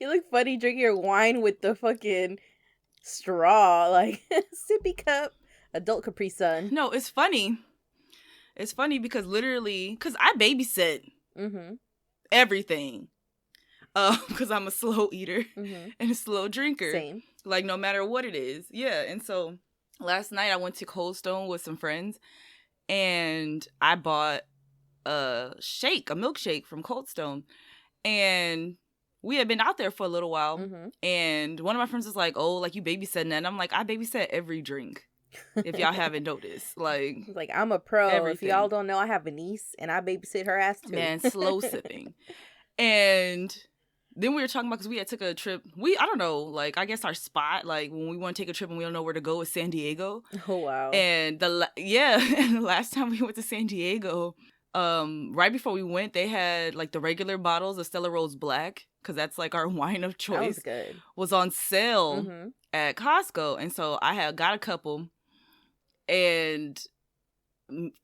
You look funny drinking your wine with the fucking straw, like sippy cup. Adult Capri Sun. No, it's funny. It's funny because literally, because I babysit everything. Because I'm a slow eater and a slow drinker. Same. Like, no matter what it is. Yeah, and so last night I went to Cold Stone with some friends, and I bought a milkshake from Cold Stone. And we had been out there for a little while, and one of my friends was like, oh, like, you babysitting that? And I'm like, I babysit every drink, if y'all haven't noticed. Like, I'm a pro. Everything. If y'all don't know, I have a niece, and I babysit her ass, too. Man, slow sipping. And then we were talking about, because we had took a trip, I don't know, like, I guess our spot, like, when we want to take a trip and we don't know where to go, is San Diego. Oh, wow. And the last time we went to San Diego, right before we went, they had, like, the regular bottles of Stella Rose Black, because that's, like, our wine of choice. That was good. Was on sale at Costco. And so I had got a couple, and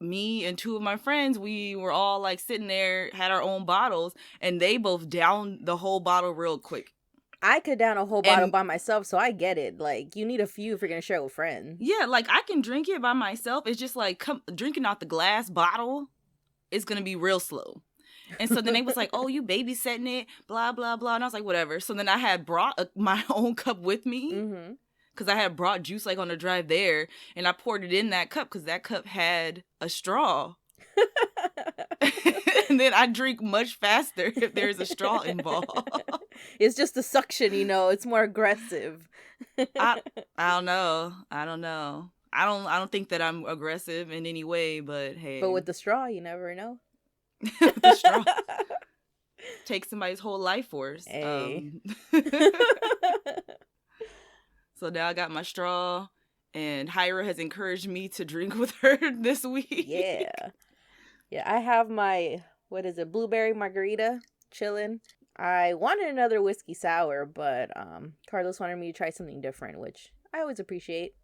me and two of my friends, we were all, like, sitting there, had our own bottles, and they both downed the whole bottle real quick. I could down a whole bottle by myself, so I get it. Like, you need a few if you're going to share with friends. Yeah, like, I can drink it by myself. It's just, like, drinking out the glass bottle is going to be real slow. And so then they was like, oh, you babysitting it, blah, blah, blah. And I was like, whatever. So then I had brought my own cup with me. Because I had brought juice, like, on the drive there, and I poured it in that cup because that cup had a straw. And then I drink much faster if there's a straw involved. It's just the suction, it's more aggressive. I don't know. I don't think that I'm aggressive in any way, but hey. But with the straw, you never know. With the straw. Take somebody's whole life force. Hey. So now I got my straw, and Hyra has encouraged me to drink with her this week. Yeah. Yeah, I have my, blueberry margarita chilling. I wanted another whiskey sour, but Carlos wanted me to try something different, which I always appreciate.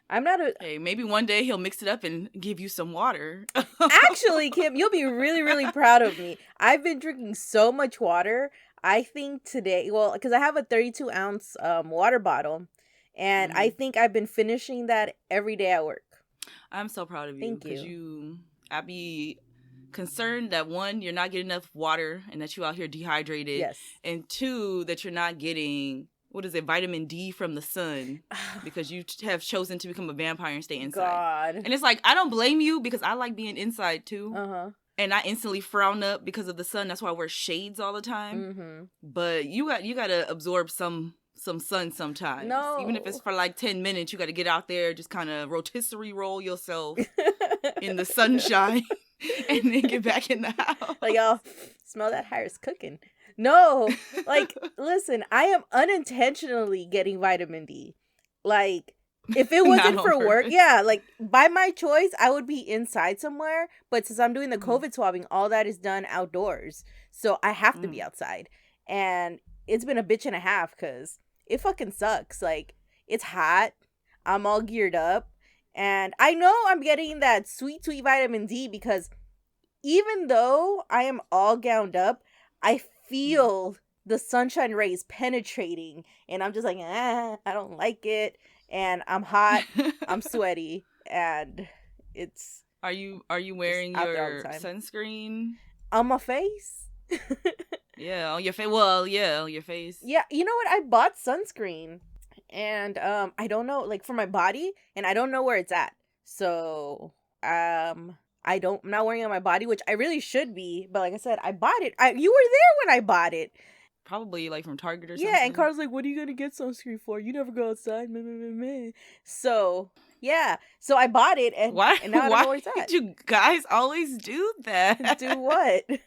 I'm not a... Hey, maybe one day he'll mix it up and give you some water. Actually, Kim, you'll be really, really proud of me. I've been drinking so much water. I think today, because I have a 32-ounce water bottle, and I think I've been finishing that every day at work. I'm so proud of you. Thank you. Because I'd be concerned that, one, you're not getting enough water and that you out here dehydrated. Yes. And two, that you're not getting, vitamin D from the sun because you have chosen to become a vampire and stay inside. God. And it's like, I don't blame you because I like being inside too. And I instantly frown up because of the sun. That's why I wear shades all the time. But you got to absorb some sun sometimes. No. Even if it's for like 10 minutes, you got to get out there, just kind of rotisserie roll yourself in the sunshine and then get back in the house. Like, oh, smell that Hyra's cooking. No, like, listen, I am unintentionally getting vitamin D. Like, if it wasn't for work, like, by my choice, I would be inside somewhere. But since I'm doing the COVID swabbing, all that is done outdoors. So I have to be outside. And it's been a bitch and a half because it fucking sucks. Like, it's hot. I'm all geared up. And I know I'm getting that sweet, sweet vitamin D because even though I am all gowned up, I feel the sunshine rays penetrating. And I'm just like, I don't like it. And I'm hot. I'm sweaty. And it's... Are you wearing your sunscreen? On my face? Yeah, on your face. Well, yeah, on your face. Yeah, you know what? I bought sunscreen. And I don't know, like, for my body, and I don't know where it's at. So I'm not wearing it on my body, which I really should be. But like I said, I bought it. You were there when I bought it. Probably like from Target or something. Yeah, and Carl's like, "What are you gonna get sunscreen for? You never go outside." So yeah, so I bought it, and now I don't know where it's at. Did you guys always do that? Do what? They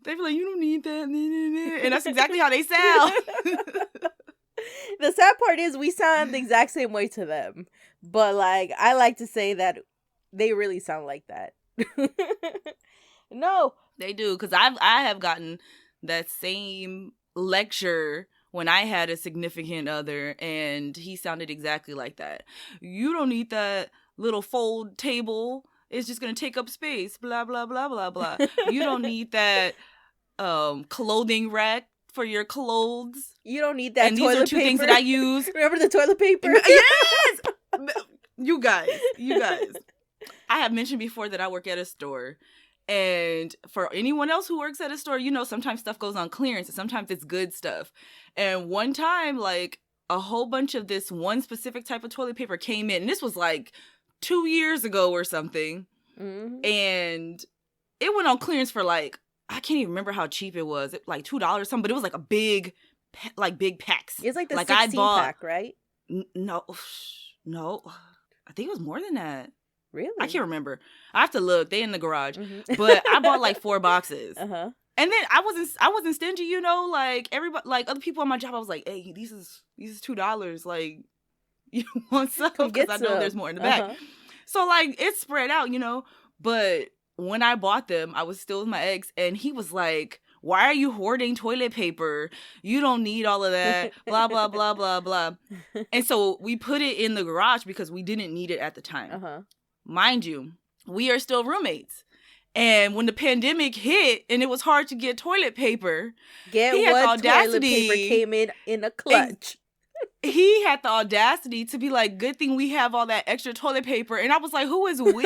be like, "You don't need that," and that's exactly how they sound. The sad part is we sound the exact same way to them. But, like, I like to say that they really sound like that. No. They do, because I have gotten that same lecture when I had a significant other, and he sounded exactly like that. You don't need that little fold table. It's just going to take up space. Blah, blah, blah, blah, blah. You don't need that clothing rack for your clothes. You don't need that. And toilet these are two paper. things that I use. Remember the toilet paper? Yes. You guys. I have mentioned before that I work at a store. And for anyone else who works at a store, sometimes stuff goes on clearance and sometimes it's good stuff. And one time, like, a whole bunch of this one specific type of toilet paper came in. And this was like 2 years ago or something. Mm-hmm. And it went on clearance for like, I can't even remember how cheap it was. Like $2 or something, but it was like a big packs. It's like the 16 pack, right? No. I think it was more than that. Really? I can't remember. I have to look. They in the garage. Mm-hmm. But I bought like 4 boxes. Uh-huh. And then I wasn't stingy, like everybody, like other people on my job. I was like, hey, these is $2. Like, you want some? Because I know there's more in the back. So like it's spread out, But when I bought them, I was still with my ex, and he was like, why are you hoarding toilet paper? You don't need all of that. Blah, blah, blah, blah, blah. And so we put it in the garage because we didn't need it at the time. Uh-huh. Mind you, we are still roommates. And when the pandemic hit and it was hard to get toilet paper, toilet paper came in a clutch. He had the audacity to be like, good thing we have all that extra toilet paper. And I was like, who is we?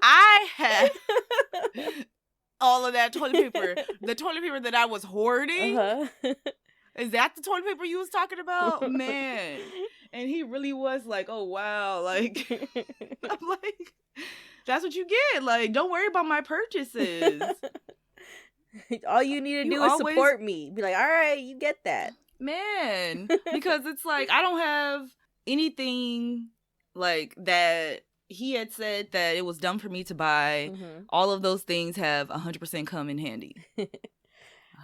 I had all of that toilet paper. The toilet paper that I was hoarding. Uh-huh. Is that the toilet paper you was talking about? Man. And he really was like, oh, wow. Like, I'm like, that's what you get. Like, don't worry about my purchases. All you need to do is support me. Be like, all right, you get that. Man. Because it's like, I don't have anything like that. He had said that it was dumb for me to buy. Mm-hmm. All of those things have 100% come in handy.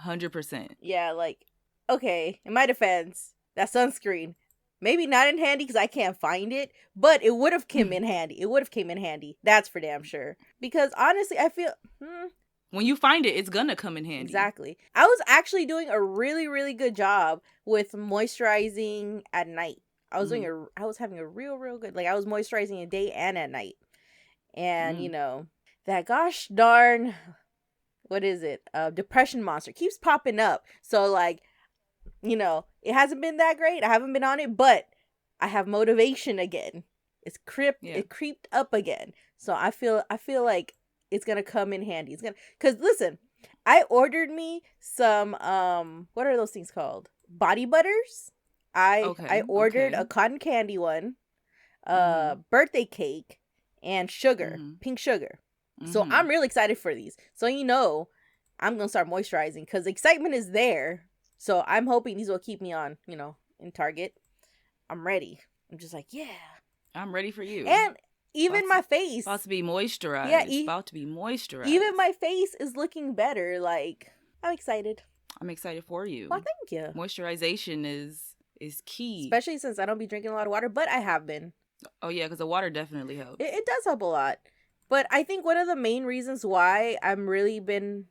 100%. Yeah, like, okay, in my defense, that sunscreen, maybe not in handy because I can't find it, but it would have come in handy. It would have came in handy. That's for damn sure. Because honestly, I feel... when you find it, it's gonna come in handy. Exactly. I was actually doing a really, really good job with moisturizing at night. I was having a real, real good, like I was moisturizing at day and at night. And, that gosh darn, what is it? Depression monster keeps popping up. So like, it hasn't been that great. I haven't been on it, but I have motivation again. It creeped up again. So I feel like it's going to come in handy. Cause listen, I ordered me some, what are those things called? Body butters. I ordered a cotton candy one, birthday cake, and sugar, pink sugar. Mm-hmm. So I'm really excited for these. So I'm going to start moisturizing because excitement is there. So I'm hoping these will keep me on, in Target. I'm ready. I'm just like, yeah. I'm ready for you. And even my face. About to be moisturized. Yeah. About to be moisturized. Even my face is looking better. Like, I'm excited. I'm excited for you. Well, thank you. Moisturization is key. Especially since I don't be drinking a lot of water, but I have been. Oh, yeah, because the water definitely helps. It does help a lot. But I think one of the main reasons why I've really been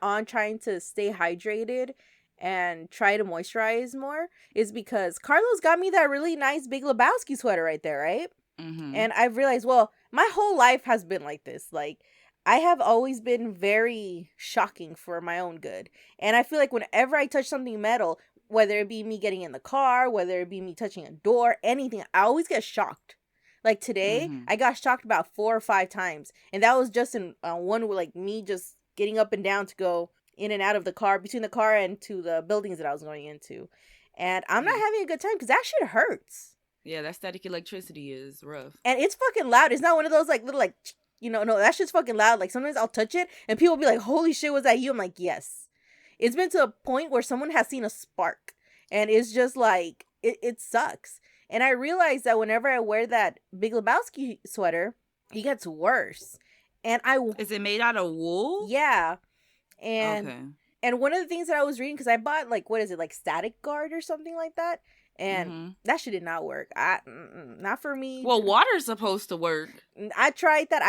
on trying to stay hydrated and try to moisturize more is because Carlos got me that really nice Big Lebowski sweater right there, right? Mm-hmm. And I've realized, well, my whole life has been like this. Like, I have always been very shocking for my own good. And I feel like whenever I touch something metal, whether it be me getting in the car, whether it be me touching a door, anything, I always get shocked. Like today, I got shocked about 4 or 5 times. And that was just in one with like me just getting up and down to go in and out of the car, between the car and to the buildings that I was going into. And I'm not having a good time because that shit hurts. Yeah, that static electricity is rough. And it's fucking loud. It's not one of those like little like, no, that shit's fucking loud. Like sometimes I'll touch it and people will be like, holy shit, was that you? I'm like, yes. It's been to a point where someone has seen a spark. And it's just like, it sucks. And I realized that whenever I wear that Big Lebowski sweater, it gets worse. And Is it made out of wool? Yeah. And one of the things that I was reading, because I bought like, what is it, like Static Guard or something like that. And that shit did not work. Not for me. Well, water's supposed to work. I tried that.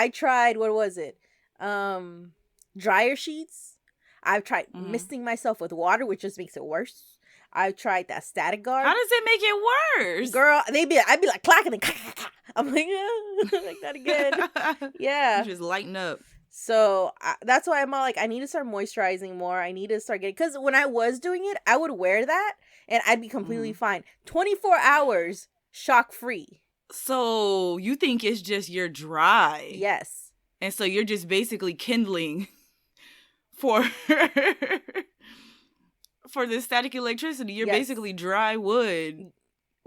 What was it? Dryer sheets. I've tried misting myself with water, which just makes it worse. I've tried that Static Guard. How does it make it worse? Girl, I'd be like clacking and I'm like, like that again. Yeah. You just lighten up. So that's why I'm all like, I need to start moisturizing more. I need to start getting, because when I was doing it, I would wear that and I'd be completely fine. 24 hours shock free. So you think it's just you're dry? Yes. And so you're just basically kindling for for the static electricity. You're basically dry wood.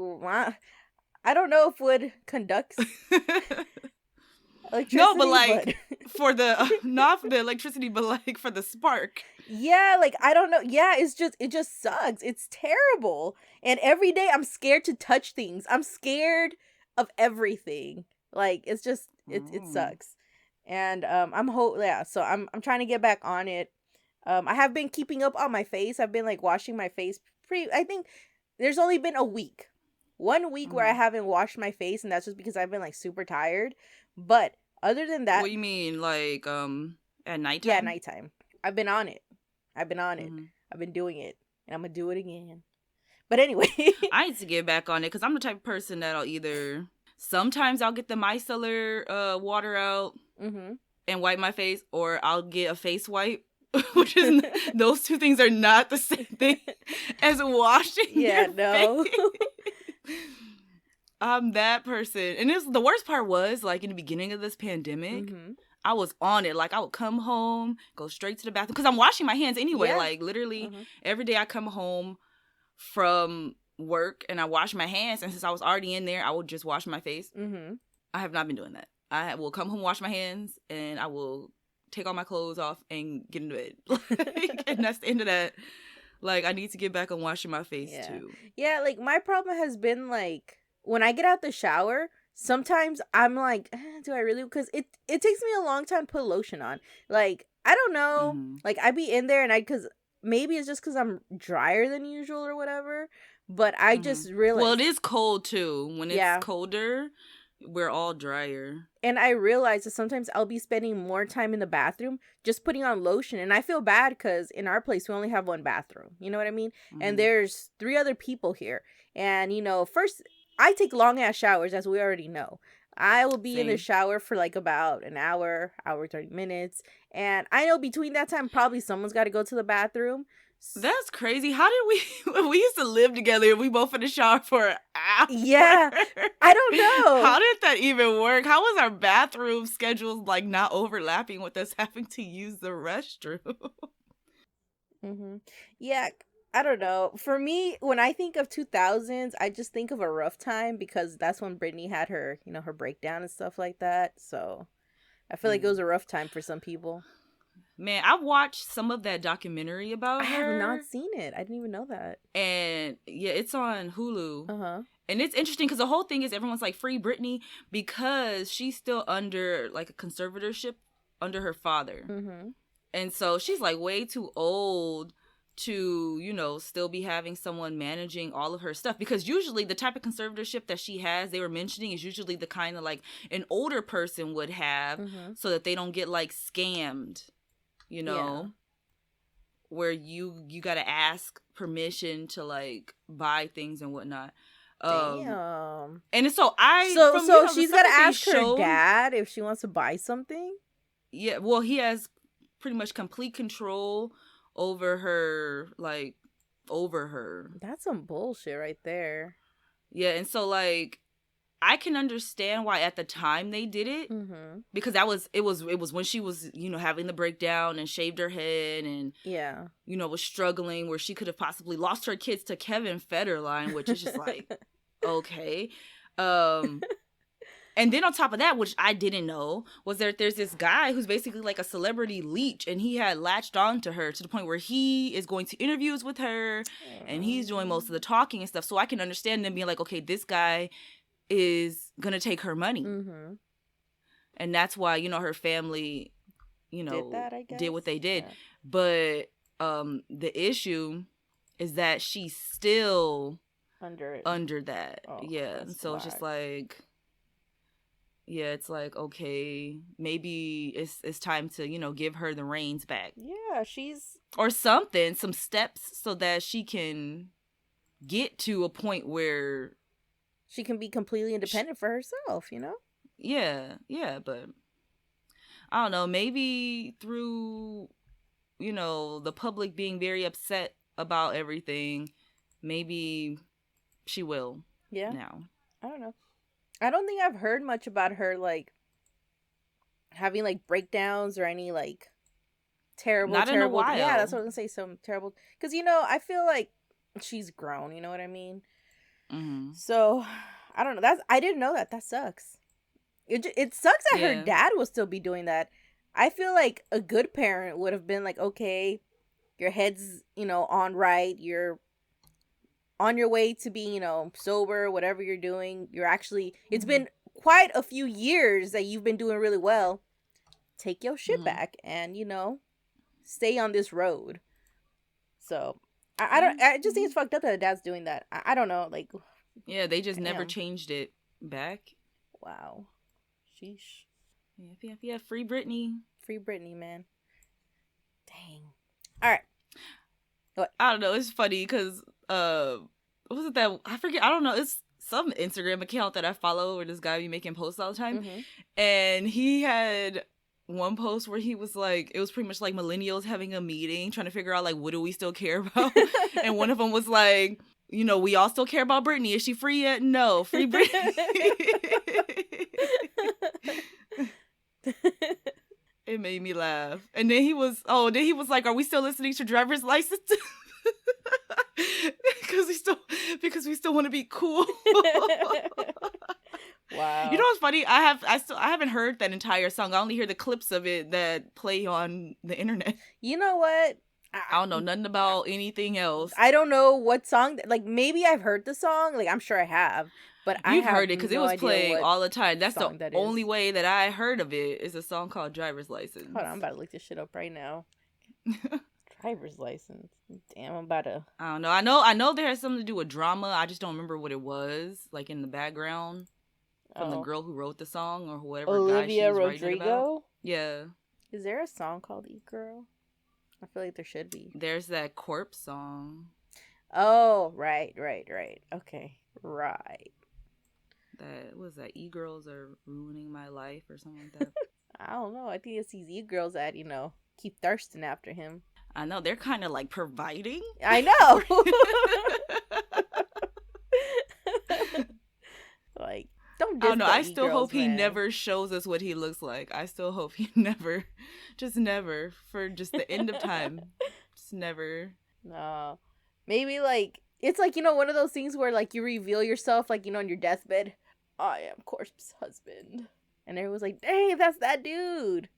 I don't know if wood conducts electricity. No, but like for the not for the electricity, but like for the spark. Yeah, like I don't know. Yeah, it just sucks. It's terrible. And every day I'm scared to touch things. I'm scared of everything. Like it's just it sucks. And so I'm trying to get back on it. I have been keeping up on my face. I've been like washing my face I think there's only been a week. 1 week where I haven't washed my face, and that's just because I've been like super tired. But other than that, what do you mean, like at nighttime? Yeah, nighttime. I've been on it. I've been doing it, and I'm gonna do it again. But anyway, I need to get back on it because I'm the type of person that'll either sometimes I'll get the micellar water out and wipe my face, or I'll get a face wipe. Which is those two things are not the same thing as washing. Yeah, no. I'm that person. And the worst part was, like, in the beginning of this pandemic, I was on it. Like, I would come home, go straight to the bathroom, because I'm washing my hands anyway. Yeah. Like, literally, every day I come home from work and I wash my hands. And since I was already in there, I would just wash my face. I have not been doing that. I will come home, wash my hands, and I will take all my clothes off and get into bed. And that's the end of that. Like, I need to get back on washing my face too. Yeah, like my problem has been like when I get out the shower, sometimes I'm like, do I really? Because it takes me a long time to put lotion on. Like, I don't know. Like, I be in there and because maybe it's just because I'm drier than usual or whatever. But I just realized. Well, it is cold too. When it's colder, we're all drier. And I realize that sometimes I'll be spending more time in the bathroom just putting on lotion. And I feel bad because in our place, we only have one bathroom. You know what I mean? And there's 3 other people here. And, you know, first, I take long-ass showers, as we already know. I will be in the shower for like about an hour, 30 minutes. And I know between that time, probably someone's got to go to the bathroom. That's crazy. How did we used to live together and we both in the shower for an hour? Yeah, I don't know. How did that even work? How was our bathroom schedules like not overlapping with us having to use the restroom? Yeah, I don't know. For me, when I think of 2000s, I just think of a rough time because that's when Britney had her, you know, her breakdown and stuff like that. So I feel like it was a rough time for some people. Man, I watched some of that documentary about her. I have not seen it. I didn't even know that. And yeah, it's on Hulu. And it's interesting because the whole thing is everyone's like, free Britney, because she's still under like a conservatorship under her father. And so she's like way too old to, you know, still be having someone managing all of her stuff. Because usually the type of conservatorship that she has, they were mentioning, is usually the kind of like an older person would have so that they don't get like scammed. You know, where you got to ask permission to like buy things and whatnot. Damn. And so she's got to ask her dad if she wants to buy something. Yeah, well, he has pretty much complete control over her, That's some bullshit right there. Yeah, and so like I can understand why at the time they did it because it was when she was, you know, having the breakdown and shaved her head and you know, was struggling where she could have possibly lost her kids to Kevin Federline, which is just like okay. And then on top of that, which I didn't know, was there's this guy who's basically like a celebrity leech, and he had latched on to her to the point where he is going to interviews with her and he's doing most of the talking and stuff. So I can understand them being like, okay, this guy is gonna take her money, and that's why, you know, her family, you know, did what they did. But the issue is that she's still under that. So it's just like, it's like, okay, maybe it's time to, you know, give her the reins back. Or something, some steps so that she can get to a point where she can be completely independent for herself, you know? Yeah, but I don't know, maybe through, the public being very upset about everything, maybe she will. Yeah. Now. I don't know. I don't think I've heard much about her, like, having, like, breakdowns or any, like, terrible. In a while. Yeah, that's what I was gonna say. Some terrible. Because, I feel like she's grown. You know what I mean? Mm-hmm. So, I don't know. I didn't know that. That sucks. It sucks that her dad will still be doing that. I feel like a good parent would have been like, okay, your head's, on right. You're on your way to being, sober, whatever you're doing. You're actually, it's been quite a few years that you've been doing really well. Take your shit back and, stay on this road. So, I just think it's fucked up that the dad's doing that. I don't know, like. Yeah, they just never changed it back. Wow. Sheesh. Yeah, free Britney. Free Britney, man. Dang. All right. What? I don't know. It's funny because, what was it that, I forget, I don't know. It's some Instagram account that I follow where this guy be making posts all the time. Mm-hmm. And he had one post where he was like, it was pretty much like millennials having a meeting, trying to figure out, like, what do we still care about? And one of them was like, we all still care about Britney. Is she free yet? No. Free Britney. It made me laugh. And then he was like, are we still listening to Driver's License? Because we still want to be cool. Wow. You know what's funny? I haven't heard that entire song. I only hear the clips of it that play on the internet. You know what? I don't know nothing about anything else. I don't know what song. Like, maybe I've heard the song. Like, I'm sure I have. But You've heard it because it was playing all the time. That's the only way that I heard of it is a song called Driver's License. Hold on, I'm about to look this shit up right now. Driver's License. Damn, I'm about to. I don't know. I know there has something to do with drama. I just don't remember what it was. Like in the background from the girl who wrote the song or whatever. Olivia guy she's Rodrigo. About. Yeah. Is there a song called E-Girl? I feel like there should be. There's that Corpse song. Oh, right. Okay, right. That was that E-Girls are ruining my life or something like that. I don't know. I think it's these E-Girls that, keep thirsting after him. I know. They're kind of like providing. I know. Like, don't diss. I don't know. I still hope he never shows us what he looks like. I still hope he never, for just the end of time. Just never. No. Maybe, like, it's like, one of those things where, like, you reveal yourself, like, on your deathbed. I am Corpse's husband. And everyone's like, dang, that's that dude.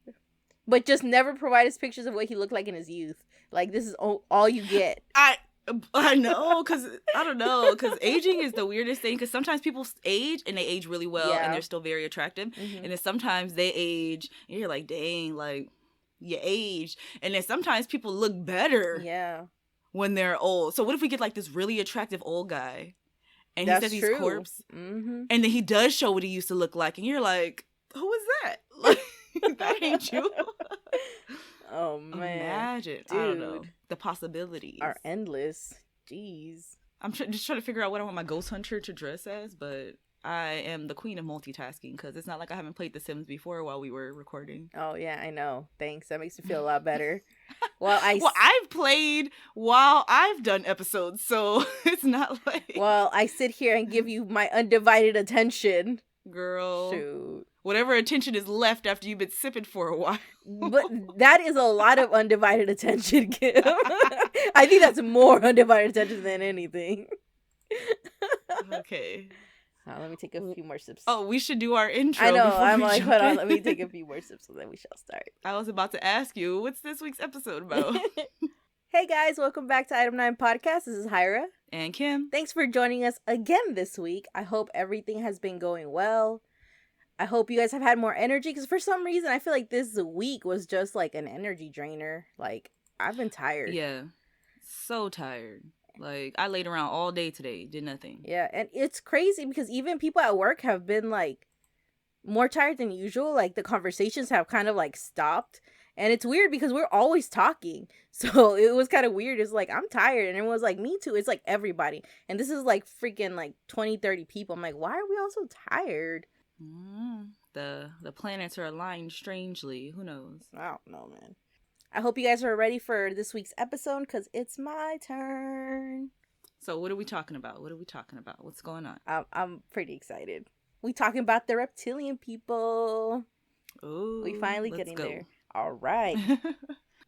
But just never provide us pictures of what he looked like in his youth. Like, this is all you get. I know, because, I don't know, because aging is the weirdest thing, because sometimes people age, and they age really well, and they're still very attractive, and then sometimes they age, and you're like, dang, like, you aged, and then sometimes people look better when they're old. So what if we get, like, this really attractive old guy, and he says he's Corpse, and then he does show what he used to look like, and you're like, who is that? Like, that ain't you. Oh, man. Imagine. Dude, I don't know. The possibilities are endless. Jeez. I'm just trying to figure out what I want my ghost hunter to dress as, but I am the queen of multitasking because it's not like I haven't played The Sims before while we were recording. Oh, yeah, I know. Thanks. That makes me feel a lot better. I've played while I've done episodes, so it's not like... Well, I sit here and give you my undivided attention. Girl. Shoot. Whatever attention is left after you've been sipping for a while. But that is a lot of undivided attention, Kim. I think that's more undivided attention than anything. Okay. Let me take a few more sips. Oh, we should do our intro. I know. I'm like, hold on. Let me take a few more sips and then we shall start. I was about to ask you, what's this week's episode about? Hey guys, welcome back to Item 9 Podcast. This is Hyra. And Kim. Thanks for joining us again this week. I hope everything has been going well. I hope you guys have had more energy because for some reason I feel like this week was just like an energy drainer. Like, I've been tired. Yeah. So tired. Like, I laid around all day today, did nothing. Yeah, and it's crazy because even people at work have been like more tired than usual. Like, the conversations have kind of like stopped. And it's weird because we're always talking. So it was kind of weird. It's like, I'm tired. And everyone's like, me too. It's like everybody. And this is like freaking like 20, 30 people. I'm like, why are we all so tired? the planets are aligned strangely. Who knows? I don't know, man. I hope you guys are ready for this week's episode because it's my turn. So what are we talking about? What's going on? I'm pretty excited. We talking about the reptilian people. Ooh, we finally getting there. All right.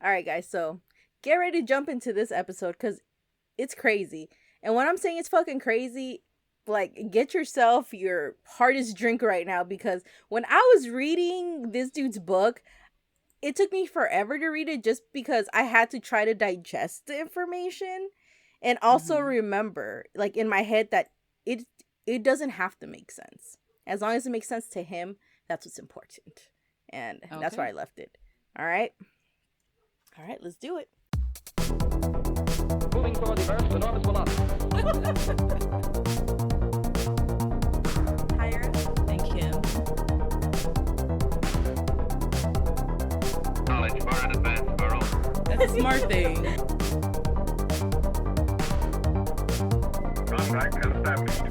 All right, guys. So get ready to jump into this episode because it's crazy. And when I'm saying it's fucking crazy, like, get yourself your hardest drink right now, because when I was reading this dude's book, it took me forever to read it just because I had to try to digest the information and also remember, like, in my head that it doesn't have to make sense. As long as it makes sense to him, that's what's important. And that's where I left it. All right, let's do it. Moving toward the Earth's enormous velocity. Higher. Thank you. Knowledge far in advance of our own. That's a smart thing. Contact has established.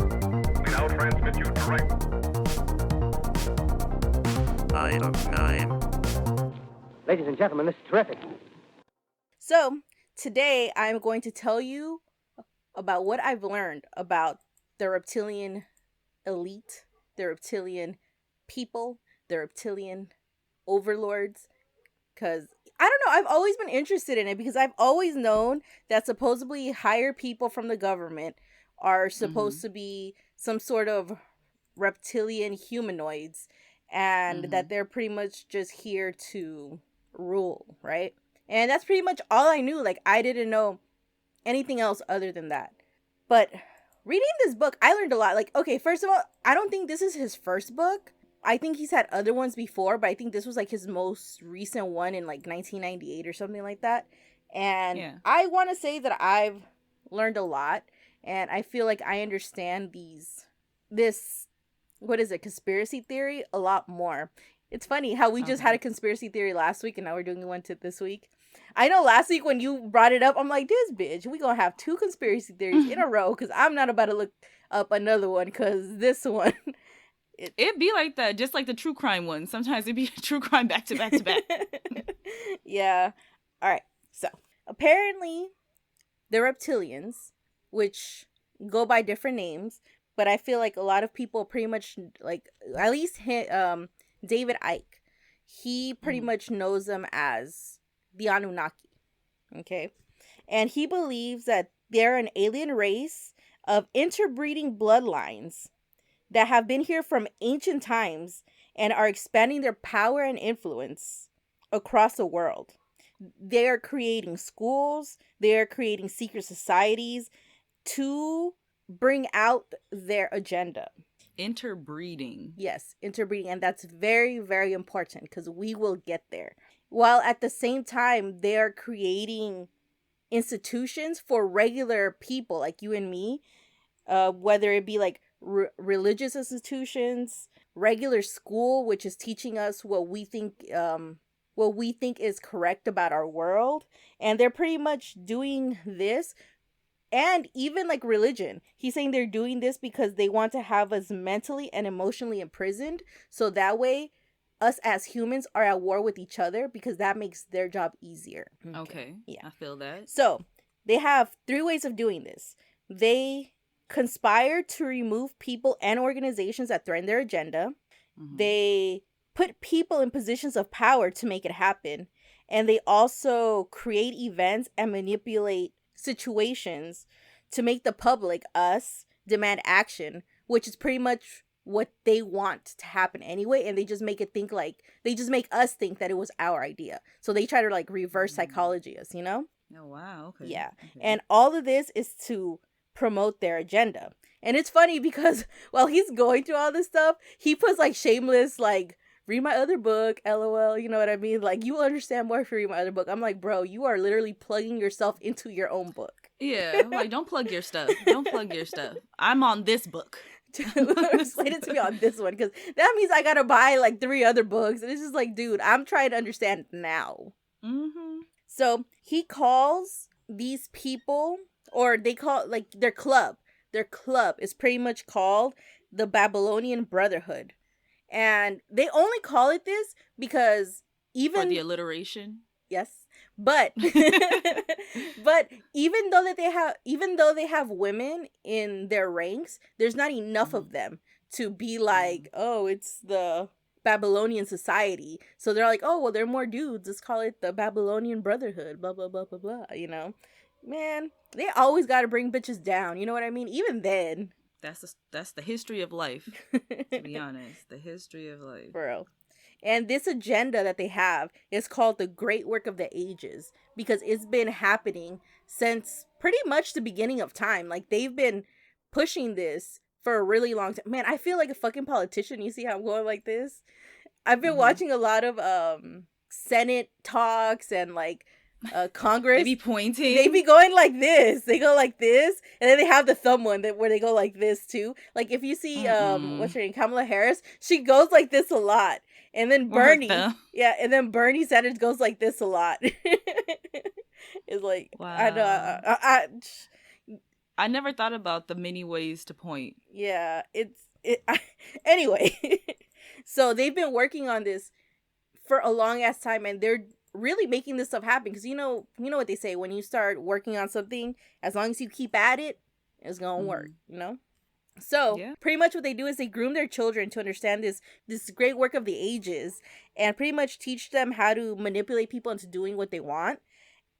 We now transmit you direct. Item 9. Ladies and gentlemen, this is terrific. So today I'm going to tell you about what I've learned about the reptilian elite, the reptilian people, the reptilian overlords. Because, I don't know, I've always been interested in it because I've always known that supposedly higher people from the government are supposed to be some sort of reptilian humanoids, and that they're pretty much just here to rule, right? And that's pretty much all I knew. Like, I didn't know anything else other than that. But reading this book, I learned a lot. Like, okay, first of all, I don't think this is his first book. I think he's had other ones before, but I think this was like his most recent one in like 1998 or something like that. And I want to say that I've learned a lot, and I feel like I understand this conspiracy theory a lot more. It's funny how we just had a conspiracy theory last week and now we're doing one this week. I know last week when you brought it up, I'm like, this bitch, we gonna have 2 conspiracy theories in a row because I'm not about to look up another one because this one. It'd be like that, just like the true crime one. Sometimes it'd be true crime back to back to back. Yeah. All right. So apparently the Reptilians, which go by different names, but I feel like a lot of people pretty much, like, at least David Icke, he pretty much knows them as the Anunnaki. Okay. And he believes that they're an alien race of interbreeding bloodlines that have been here from ancient times and are expanding their power and influence across the world. They are creating schools, they are creating secret societies to bring out their agenda. Interbreeding. Yes, interbreeding. And that's very, very important because we will get there. While at the same time, they are creating institutions for regular people like you and me, whether it be like religious institutions, regular school, which is teaching us what we think is correct about our world. And they're pretty much doing this. And even like religion, he's saying they're doing this because they want to have us mentally and emotionally imprisoned. So that way us as humans are at war with each other because that makes their job easier. Okay. Yeah. I feel that. So they have 3 ways of doing this. They conspire to remove people and organizations that threaten their agenda. They put people in positions of power to make it happen. And they also create events and manipulate situations to make the public, us, demand action, which is pretty much what they want to happen anyway. And they just make us think that it was our idea. So they try to like reverse psychology us, you know? Oh, wow. Okay. Yeah. Okay. And all of this is to promote their agenda. And it's funny because while he's going through all this stuff, he puts like shameless, like, read my other book, LOL, you know what I mean? Like, you will understand more if you read my other book. I'm like, bro, you are literally plugging yourself into your own book. Yeah, I'm like, don't plug your stuff. Don't plug your stuff. I'm on this book. Explain it to me on this one, because that means I gotta buy like 3 other books. And it's just like, dude, I'm trying to understand now. So he calls these people, or they call like their club. Their club is pretty much called the Babylonian Brotherhood. And they only call it this because even... For the alliteration? Yes. But but even though they have women in their ranks, there's not enough of them to be like, oh, it's the Babylonian society. So they're like, oh, well, there are more dudes. Let's call it the Babylonian Brotherhood, blah, blah, blah, blah, blah, you know? Man, they always got to bring bitches down. You know what I mean? Even then. That's the history of life, to be honest. The history of life. Bro. And this agenda that they have is called the Great Work of the Ages because it's been happening since pretty much the beginning of time. Like, they've been pushing this for a really long time. Man, I feel like a fucking politician. You see how I'm going like this? I've been watching a lot of Senate talks and like Congress. They be pointing. They be going like this. They go like this, and then they have the thumb one where they go like this too. Like if you see what's her name, Kamala Harris, she goes like this a lot. And then Bernie, and then Bernie Sanders goes like this a lot. It's like, wow. I know. I never thought about the many ways to point. Yeah, anyway. So they've been working on this for a long ass time, and they're really making this stuff happen. Because you know what they say, when you start working on something, as long as you keep at it, it's gonna work. You know. So pretty much what they do is they groom their children to understand this great work of the ages, and pretty much teach them how to manipulate people into doing what they want.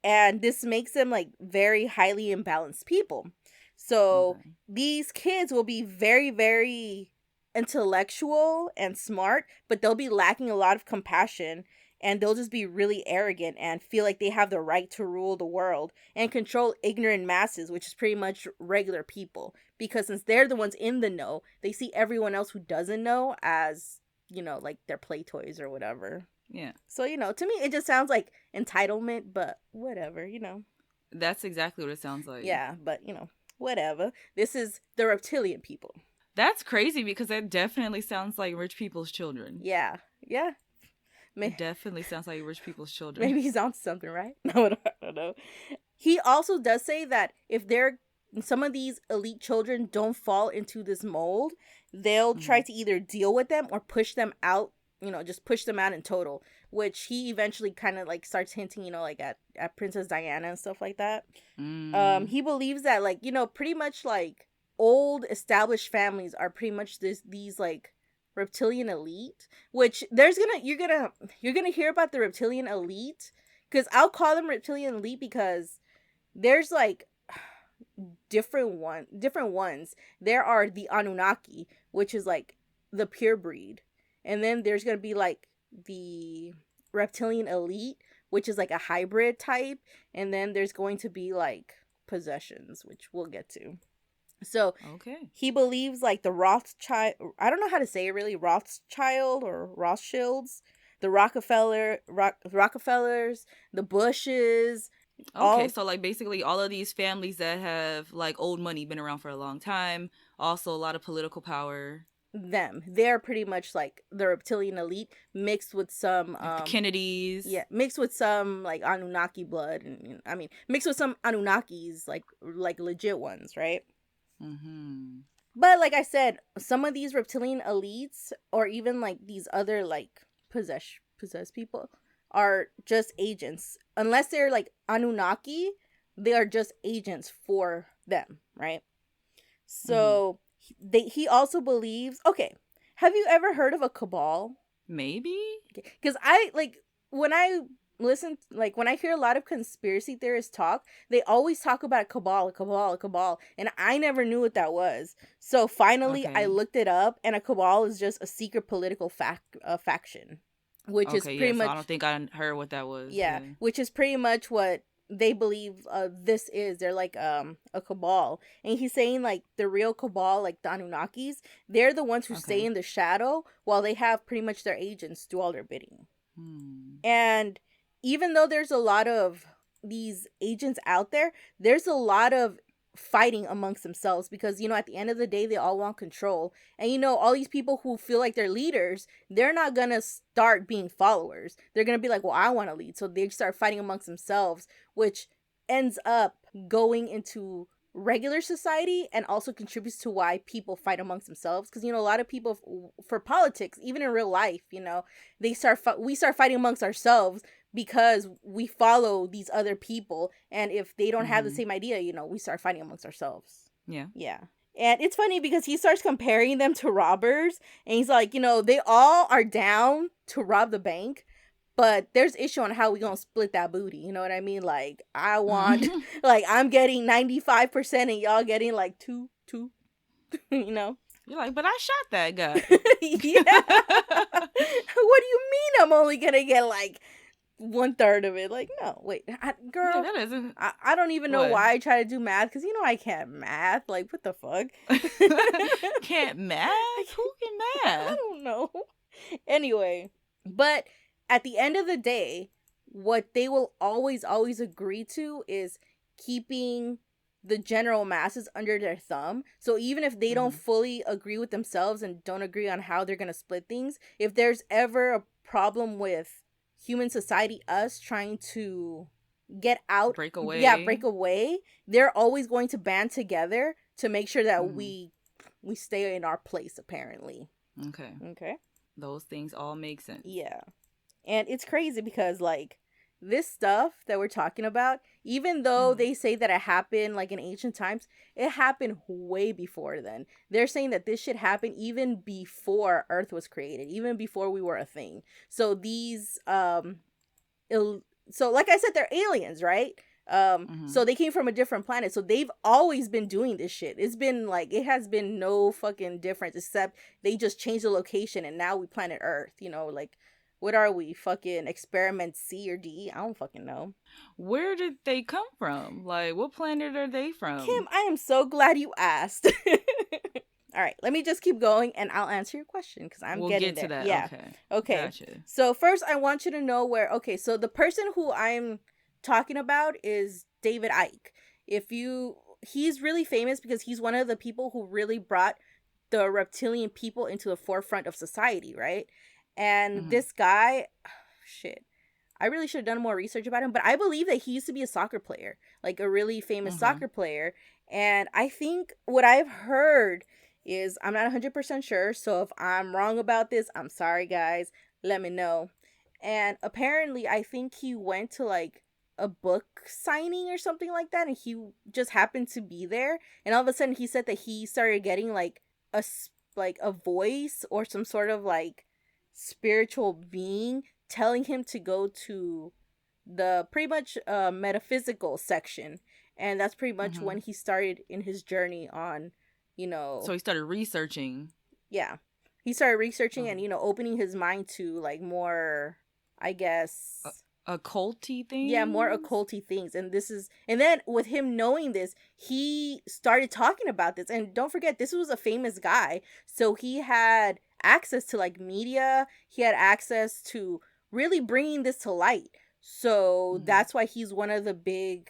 And this makes them like very highly imbalanced people. So these kids will be very, very intellectual and smart, but they'll be lacking a lot of compassion, and they'll just be really arrogant and feel like they have the right to rule the world and control ignorant masses, which is pretty much regular people. Because since they're the ones in the know, they see everyone else who doesn't know as, you know, like their play toys or whatever. Yeah. So, you know, to me, it just sounds like entitlement, but whatever, you know. That's exactly what it sounds like. Yeah, but, you know, whatever. This is the reptilian people. That's crazy because that definitely sounds like rich people's children. Yeah. Yeah. It definitely sounds like rich people's children. Maybe he's on something, right? No, I don't know. He also does say that if some of these elite children don't fall into this mold, they'll try to either deal with them or push them out, you know, just push them out in total, which he eventually kind of like starts hinting, you know, like at Princess Diana and stuff like that. He believes that, like, you know, pretty much like old established families are pretty much these like reptilian elite, which you're gonna hear about the reptilian elite, because I'll call them reptilian elite because there's like different ones. There are the Anunnaki, which is like the pure breed, and then there's gonna be like the reptilian elite, which is like a hybrid type, and then there's going to be like possessions, which we'll get to. So he believes like the Rothschild, I don't know how to say it really, Rothschild or Rothschilds, the Rockefellers, the Bushes. So like basically all of these families that have like old money, been around for a long time, also a lot of political power. They're pretty much like the reptilian elite mixed with some the Kennedys. Yeah, mixed with some like Anunnaki blood, and I mean mixed with some Anunnakis like legit ones, right? But like I said, some of these reptilian elites, or even like these other like possessed people, are just agents. Unless they're like Anunnaki, they are just agents for them, right? So he also believes. Okay, have you ever heard of a cabal? Maybe. Because I like when I hear a lot of conspiracy theorists talk, they always talk about a cabal, and I never knew what that was. So finally, I looked it up, and a cabal is just a secret political faction, which is pretty much. So I don't think I heard what that was. Yeah, which is pretty much what they believe this is. They're like a cabal, and he's saying like the real cabal, like the Anunnakis, they're the ones who stay in the shadow while they have pretty much their agents do all their bidding. And even though there's a lot of these agents out there, there's a lot of fighting amongst themselves because, you know, at the end of the day, they all want control. And, you know, all these people who feel like they're leaders, they're not going to start being followers. They're going to be like, well, I want to lead. So they start fighting amongst themselves, which ends up going into regular society and also contributes to why people fight amongst themselves. Because, you know, a lot of people for politics, even in real life, you know, we start fighting amongst ourselves because we follow these other people. And if they don't have the same idea, you know, we start fighting amongst ourselves. Yeah. Yeah. And it's funny because he starts comparing them to robbers. And he's like, you know, they all are down to rob the bank. But there's issue on how we gonna split that booty. You know what I mean? Like, I want, like, I'm getting 95% and y'all getting like 2, you know? You're like, but I shot that guy. Yeah. What do you mean I'm only gonna get like 1/3 of it? Like, no, wait, girl. Yeah, that isn't. I don't even know why I try to do math, because, you know, I can't math. Like, what the fuck? Can't math? Who can math? I don't know. Anyway, but at the end of the day, what they will always agree to is keeping the general masses under their thumb. So even if they don't fully agree with themselves and don't agree on how they're going to split things, if there's ever a problem with human society, us trying to get out, break away, they're always going to band together to make sure that we stay in our place, apparently. Okay. Those things all make sense. Yeah. And it's crazy because, like, this stuff that we're talking about, even though they say that it happened like in ancient times, it happened way before then. They're saying that this shit happened even before Earth was created, even before we were a thing. So these so like I said, they're aliens, right? So they came from a different planet. So they've always been doing this shit. It's been like, it has been no fucking difference, except they just changed the location and now we planet Earth, you know, like, what are we, fucking experiment C or D? I don't fucking know. Where did they come from? Like, what planet are they from? Kim, I am so glad you asked. All right, let me just keep going and I'll answer your question because we'll getting get to there. That. Yeah. Okay. Gotcha. So first I want you to know so the person who I'm talking about is David Icke. He's really famous because he's one of the people who really brought the reptilian people into the forefront of society, right? And this guy, I really should have done more research about him, but I believe that he used to be a soccer player, like a really famous soccer player. And I think what I've heard is, I'm not 100% sure, so if I'm wrong about this, I'm sorry, guys, let me know. And apparently, I think he went to like a book signing or something like that, and he just happened to be there. And all of a sudden, he said that he started getting like a voice or some sort of like spiritual being telling him to go to the pretty much metaphysical section, and that's pretty much when he started in his journey on, you know, so he started researching. He started researching and, you know, opening his mind to like more, I guess, occulty things. More occulty things. And then with him knowing this, he started talking about this. And don't forget, this was a famous guy, so he had access to like media. He had access to really bringing this to light. So that's why he's one of the big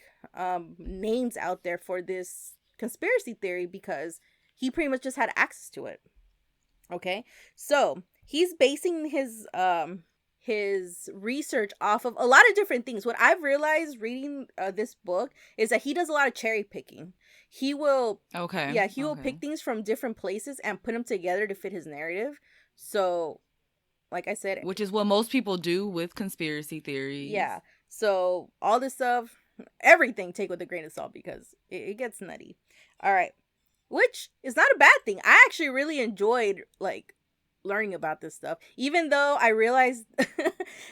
names out there for this conspiracy theory, because he pretty much just had access to it. Okay, so he's basing his research off of a lot of different things. What I've realized reading this book is that he does a lot of cherry picking. He will pick things from different places and put them together to fit his narrative. So, like I said, which is what most people do with conspiracy theories. Yeah. So all this stuff, everything, take with a grain of salt, because it gets nutty. All right. Which is not a bad thing. I actually really enjoyed like learning about this stuff, even though I realized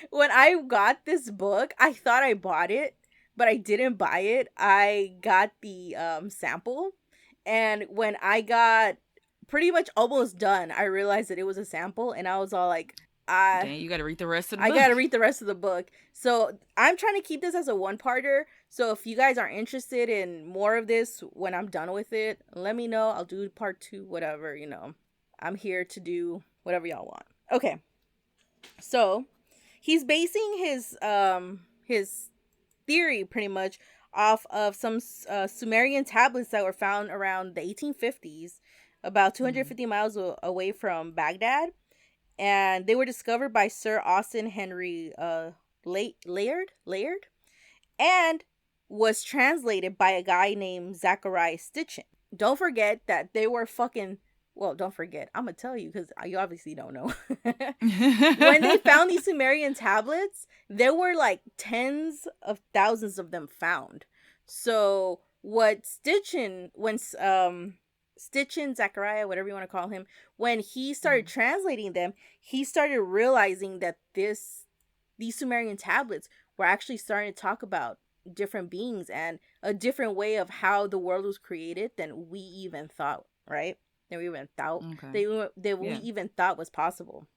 when I got this book, I thought I bought it, but I didn't buy it. I got the sample, and when I got pretty much almost done, I realized that it was a sample, and I was all like, dang, you gotta read the rest of the book. I gotta read the rest of the book. So I'm trying to keep this as a one-parter. So if you guys are interested in more of this when I'm done with it, let me know. I'll do part 2, whatever, you know. I'm here to do whatever y'all want. Okay. So he's basing his theory pretty much off of some Sumerian tablets that were found around the 1850s, about 250 miles away from Baghdad. And they were discovered by Sir Austin Henry Layard. And was translated by a guy named Zachariah Stitchin. Don't forget that they were fucking... Well, don't forget. I'm going to tell you because you obviously don't know. When they found these Sumerian tablets, there were like tens of thousands of them found. So what Stitchin, Zachariah, whatever you want to call him, when he started translating them, he started realizing that these Sumerian tablets were actually starting to talk about different beings and a different way of how the world was created than we even thought, right? That we even thought we even thought was possible.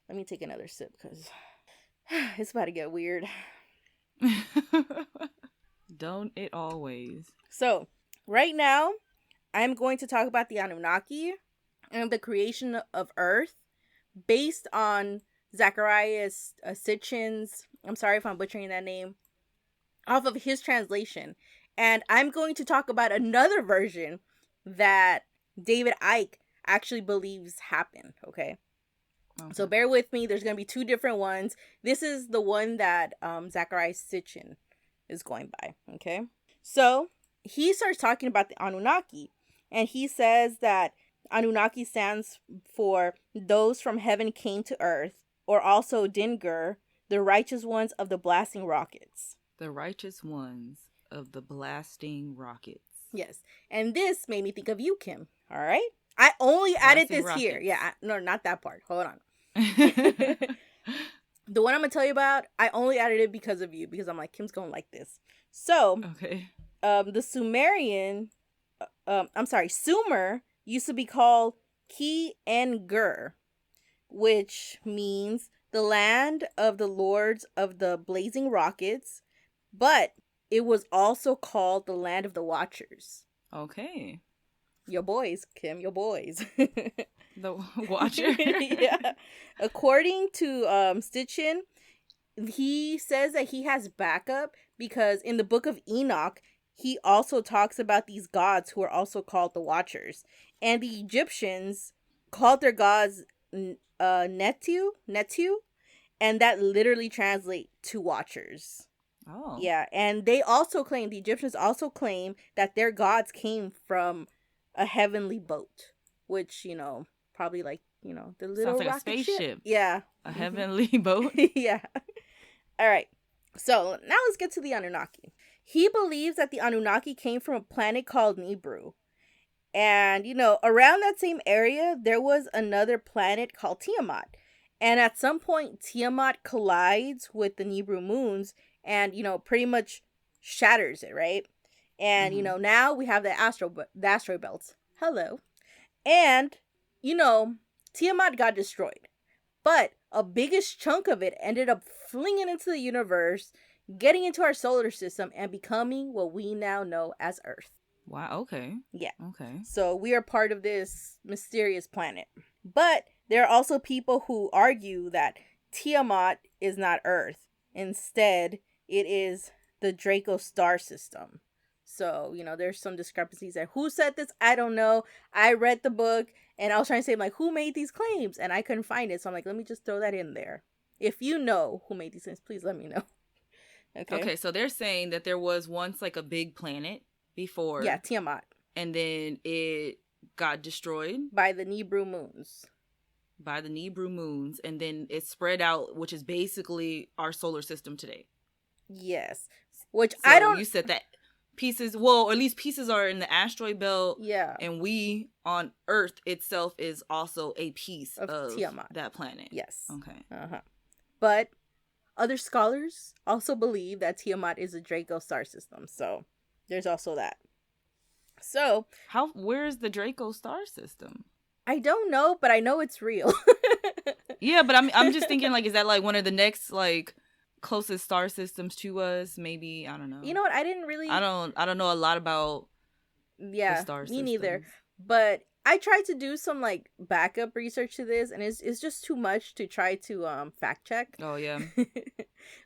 Let me take another sip because it's about to get weird. Don't it always? So, right now, I'm going to talk about the Anunnaki and the creation of Earth based on Zachariah Sitchin's, I'm sorry if I'm butchering that name, off of his translation. And I'm going to talk about another version that David Icke actually believes happened, okay? So bear with me. There's going to be two different ones. This is the one that Zachariah Sitchin is going by, okay? So he starts talking about the Anunnaki, and he says that Anunnaki stands for those from heaven came to earth, or also Dingur, the righteous ones of the blasting rockets. The righteous ones of the blasting rockets. Yes. And this made me think of you, Kim. All right? I only added this rockets. Here. Yeah. No, not that part. Hold on. The one I'm going to tell you about, I only added it because of you. Because I'm like, Kim's going to like this. So, okay. The Sumerian... Sumer used to be called Ki-En-Gur, which means the land of the lords of the blazing rockets, but it was also called the land of the Watchers. Okay. Your boys, Kim, your boys. The Watcher? Yeah. According to Stitchin, he says that he has backup because in the book of Enoch, he also talks about these gods who are also called the Watchers. And the Egyptians called their gods Netu, and that literally translates to Watchers. Oh. Yeah, and the Egyptians also claim that their gods came from a heavenly boat, which, probably like, the little sounds like rocket a spaceship. Ship. Yeah. A heavenly boat. Yeah. All right. So now let's get to the Anunnaki. He believes that the Anunnaki came from a planet called Nibiru. And, around that same area, there was another planet called Tiamat. And at some point, Tiamat collides with the Nibiru moons and, pretty much shatters it, right? And, now we have the asteroid belts. Hello. And, Tiamat got destroyed. But a biggest chunk of it ended up flinging into the universe, getting into our solar system, and becoming what we now know as Earth. Wow, okay. Yeah. Okay. So we are part of this mysterious planet. But there are also people who argue that Tiamat is not Earth. Instead, it is the Draco star system. So, there's some discrepancies there. Who said this? I don't know. I read the book and I was trying to say, like, who made these claims? And I couldn't find it. So I'm like, let me just throw that in there. If you know who made these claims, please let me know. Okay, so they're saying that there was once like a big planet before. Yeah, Tiamat. And then it got destroyed. By the Nibiru moons. And then it spread out, which is basically our solar system today. Yes. Which so I don't... You said that pieces, or at least pieces are in the asteroid belt. Yeah. And we on Earth itself is also a piece of Tiamat. That planet. Yes. Okay. Uh-huh. But other scholars also believe that Tiamat is a Draco star system. So there's also that. So where's the Draco star system? I don't know, but I know it's real. Yeah, but I'm just thinking, like, is that like one of the next like closest star systems to us? Maybe, I don't know. You know what? I didn't really. I don't know a lot about. Yeah, the star systems. Me neither. But I tried to do some like backup research to this, and it's just too much to try to fact check. Oh yeah.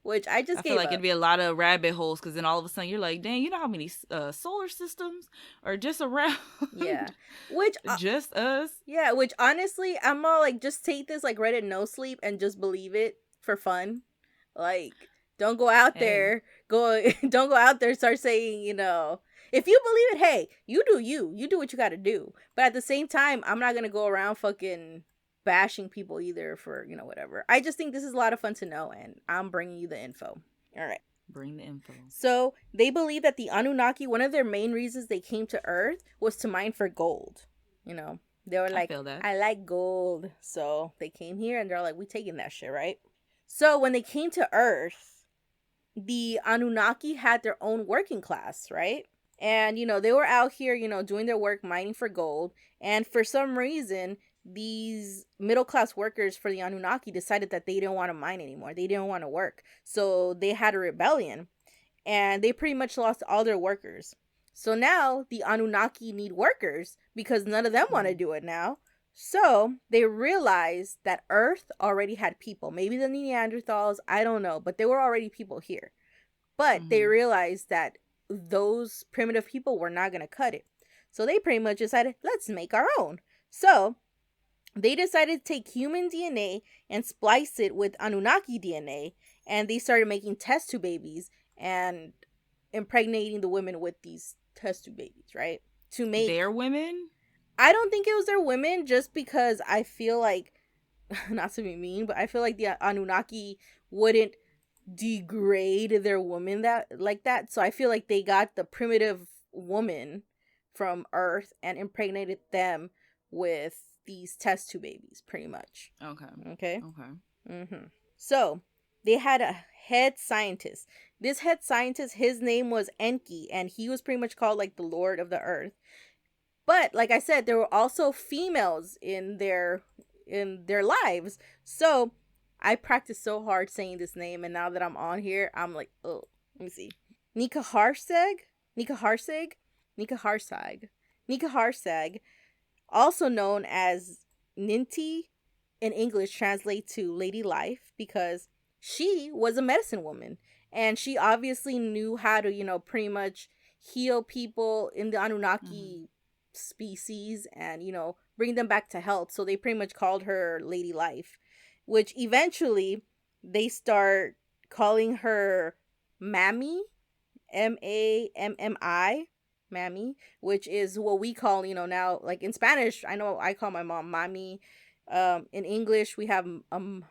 Which I feel like it'd be a lot of rabbit holes, because then all of a sudden you're like, dang, you know how many solar systems are just around? Yeah. Which just us? Yeah, which honestly, I'm all like, just take this like Reddit no sleep and just believe it for fun. Like, Don't go out there. Don't go out there and start saying, you know, if you believe it, hey, you do you. You do what you got to do. But at the same time, I'm not going to go around fucking bashing people either for, you know, whatever. I just think this is a lot of fun to know, and I'm bringing you the info. All right. Bring the info. So they believe that the Anunnaki, one of their main reasons they came to Earth was to mine for gold. You know, they were like, I like gold. So they came here and they're like, we taking that shit, right? So when they came to Earth, the Anunnaki had their own working class, right? And, you know, they were out here, you know, doing their work, mining for gold. And for some reason, these middle-class workers for the Anunnaki decided that they didn't want to mine anymore. They didn't want to work. So they had a rebellion. And they pretty much lost all their workers. So now the Anunnaki need workers because none of them want to do it now. So they realized that Earth already had people. Maybe the Neanderthals, I don't know. But there were already people here. But they realized that those primitive people were not going to cut it. So they pretty much decided, let's make our own. So they decided to take human DNA and splice it with Anunnaki DNA. And they started making test tube babies and impregnating the women with these test tube babies, right? To make their women? I don't think it was their women, just because I feel like, not to be mean, but I feel like the Anunnaki wouldn't degrade their women like that. So I feel like they got the primitive woman from Earth and impregnated them with these test tube babies, pretty much. Okay. So they had a head scientist. This head scientist, his name was Enki, and he was pretty much called like the Lord of the Earth. But like I said, there were also females in their lives. So I practiced so hard saying this name, and now that I'm on here, I'm like, oh, let me see. Nika Harsag, also known as Ninti in English, translate to Lady Life, because she was a medicine woman. And she obviously knew how to, you know, pretty much heal people in the Anunnaki species and, you know, bring them back to health. So they pretty much called her Lady Life, which eventually they start calling her Mammy, Mammi, Mammy, which is what we call, you know, now, like in Spanish, I know I call my mom Mommy. In English, we have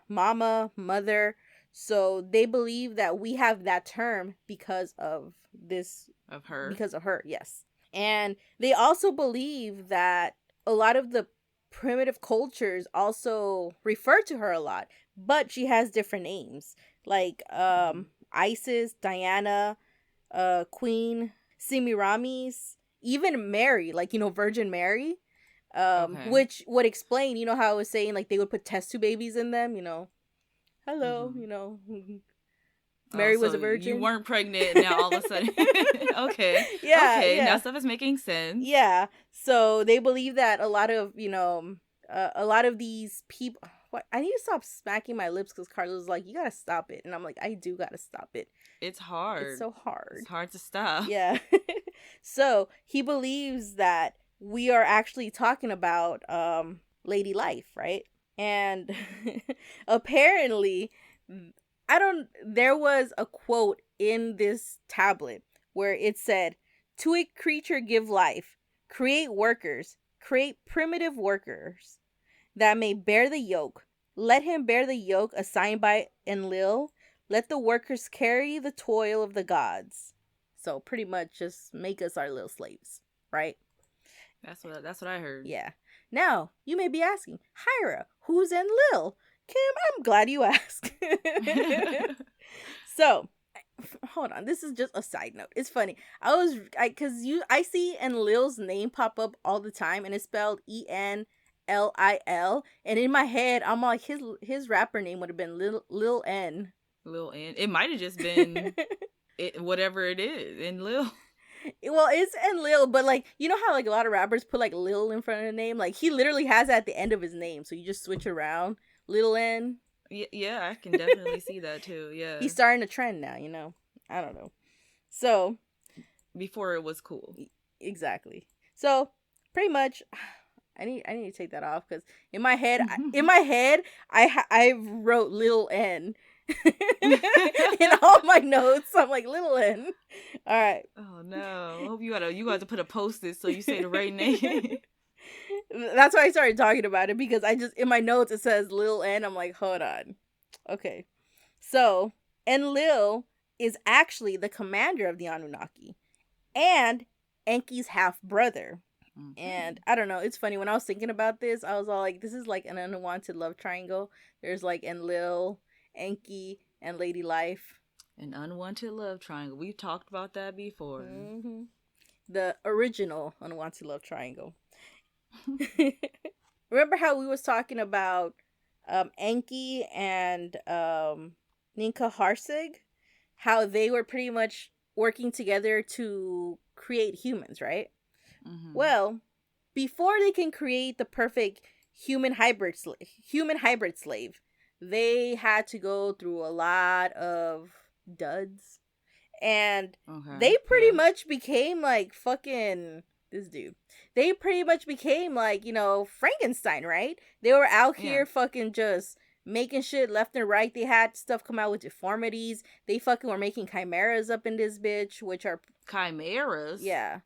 mama, mother. So they believe that we have that term because of this. Of her. Because of her, yes. And they also believe that a lot of the primitive cultures also refer to her a lot, but she has different names, like Isis, Diana, Queen Semiramis, even Mary, like, you know, Virgin Mary, which would explain, you know, how I was saying, like, they would put test tube babies in them, you know. Hello, you know, Mary was a virgin. You weren't pregnant, now all of a sudden. Okay. Yeah. Okay, yeah. now stuff is making sense. Yeah. So they believe that a lot of, you know, a lot of these people... What? I need to stop smacking my lips because Carla's like, you gotta stop it. And I'm like, I do gotta stop it. It's hard. It's so hard. It's hard to stop. Yeah. So he believes that we are actually talking about Lady Life, right? And apparently, there was a quote in this tablet where it said, to a creature give life, create workers, create primitive workers that may bear the yoke. Let him bear the yoke assigned by Enlil. Let the workers carry the toil of the gods. So pretty much just make us our little slaves, right? That's what I heard. Yeah. Now, you may be asking, Hyra, who's Enlil? Kim, I'm glad you asked. So, hold on. This is just a side note. It's funny. I see Enlil's name pop up all the time, and it's spelled Enlil. And in my head, I'm like, his rapper name would have been Lil En. Lil En. It might have just been whatever it is, Enlil. Well, it's Enlil, but like, you know how like a lot of rappers put like Lil in front of the name? Like, he literally has that at the end of his name, so you just switch around. Lil En. Yeah, I can definitely see that too. Yeah, he's starting a trend now. You know, I don't know. So before it was cool. Exactly. So pretty much, I need to take that off because in my head, I wrote Lil En, In all my notes, I'm like, Lil En. All right. Oh no! I hope you got to put a post-it so you say the right name. That's why I started talking about it, because I just, in my notes it says Lil En. I'm like, hold on. Okay. So, Enlil is actually the commander of the Anunnaki and Enki's half brother. Mm-hmm. And I don't know, it's funny, when I was thinking about this, I was all like, this is like an unwanted love triangle. There's like Enlil, Enki, and Lady Life. An unwanted love triangle. We've talked about that before. Mm-hmm. The original unwanted love triangle. Remember how we was talking about Enki and Ninka Harsig? How they were pretty much working together to create humans, right? Mm-hmm. Well, before they can create the perfect human hybrid slave, they had to go through a lot of duds. And they pretty much became like fucking this dude. They pretty much became like, you know, Frankenstein, right? They were out here fucking just making shit left and right. They had stuff come out with deformities. They fucking were making chimeras up in this bitch, which are... Chimeras? Yeah.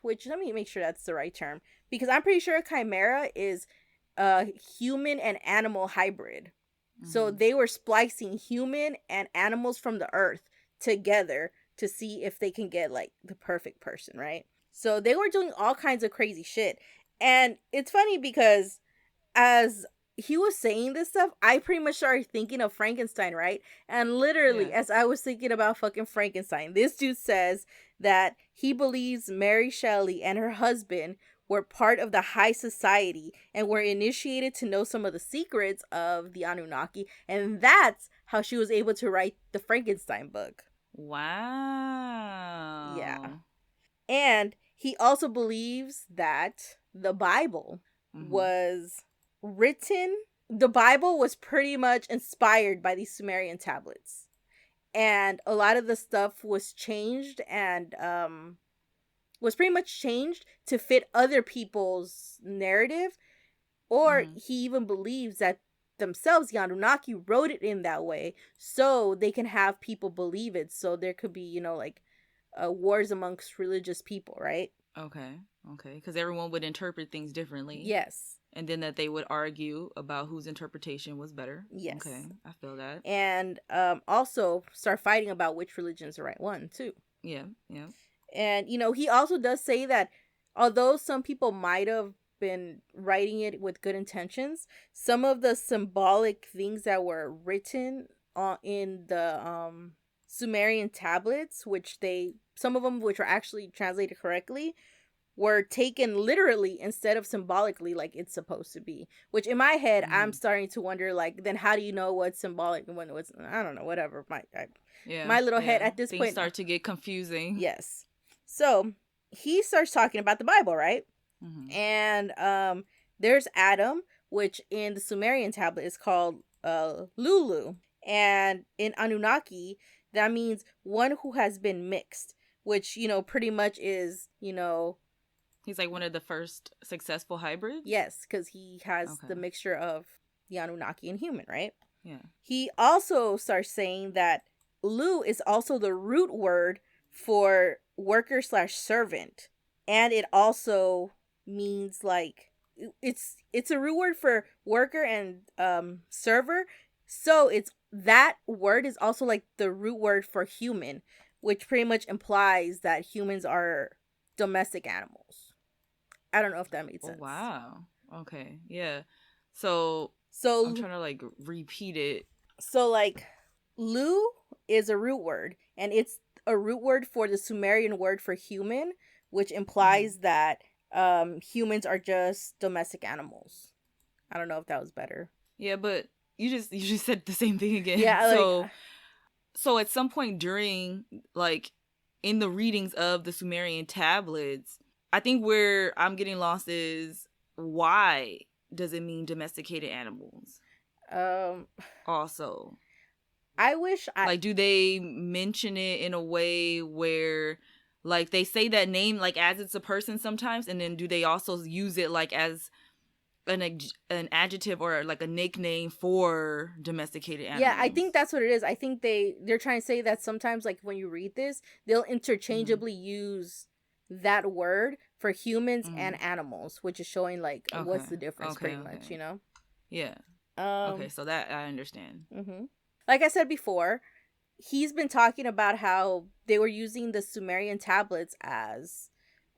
Which, let me make sure that's the right term. Because I'm pretty sure a chimera is a human and animal hybrid. Mm-hmm. So they were splicing human and animals from the earth together to see if they can get, like, the perfect person, right? So they were doing all kinds of crazy shit. And it's funny because as he was saying this stuff, I pretty much started thinking of Frankenstein, right? And literally, as I was thinking about fucking Frankenstein, this dude says that he believes Mary Shelley and her husband were part of the high society and were initiated to know some of the secrets of the Anunnaki. And that's how she was able to write the Frankenstein book. Wow. Yeah. And he also believes that the Bible was written. The Bible was pretty much inspired by these Sumerian tablets. And a lot of the stuff was changed and was pretty much changed to fit other people's narrative. Or he even believes that themselves, the Anunnaki, wrote it in that way so they can have people believe it. So there could be, you know, like wars amongst religious people, right? Okay. Because everyone would interpret things differently. Yes. And then that they would argue about whose interpretation was better. Yes. Okay, I feel that. And also start fighting about which religion is the right one, too. Yeah. And, you know, he also does say that although some people might have been writing it with good intentions, some of the symbolic things that were written in the Sumerian tablets, some of them which were actually translated correctly, were taken literally instead of symbolically like it's supposed to be. Which in my head, I'm starting to wonder, like, then how do you know what's symbolic and what's... I don't know, whatever. My little head at this point... start to get confusing. Yes. So, he starts talking about the Bible, right? Mm-hmm. And there's Adam, which in the Sumerian tablet is called Lulu. And in Anunnaki, that means one who has been mixed. Which, you know, pretty much is, you know... He's like one of the first successful hybrids? Yes, because he has the mixture of the Anunnaki and human, right? Yeah. He also starts saying that Lu is also the root word for worker/servant. And it also means like, it's a root word for worker and server. So that word is also like the root word for human, which pretty much implies that humans are domestic animals. I don't know if that made sense. Oh, wow. Okay. Yeah. So I'm trying to like repeat it. So like Lu is a root word, and it's a root word for the Sumerian word for human, which implies that humans are just domestic animals. I don't know if that was better. Yeah, but you just said the same thing again. Yeah. So at some point during, like, in the readings of the Sumerian tablets, I think where I'm getting lost is, why does it mean domesticated animals? Also, I wish like, do they mention it in a way where, like, they say that name like as it's a person sometimes, and then do they also use it like as an adjective or like a nickname for domesticated animals. Yeah, I think that's what it is. I think they're trying to say that sometimes, like, when you read this, they'll interchangeably use that word for humans and animals, which is showing, like, what's the difference, pretty much, you know? Yeah. Okay, so that I understand. Like I said before, he's been talking about how they were using the Sumerian tablets as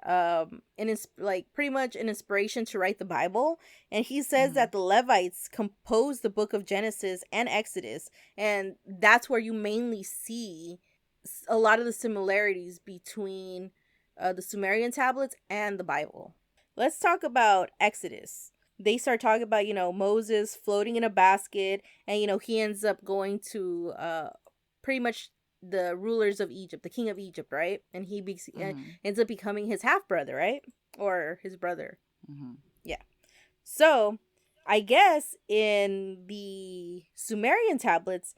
pretty much an inspiration to write the Bible, and he says that the Levites composed the book of Genesis and Exodus, and that's where you mainly see a lot of the similarities between the Sumerian tablets and the Bible. Let's talk about Exodus. They start talking about, Moses floating in a basket, and, he ends up going to pretty much the rulers of Egypt, the king of Egypt, right? And he ends up becoming his half-brother, right? Or his brother. Yeah. So, I guess in the Sumerian tablets,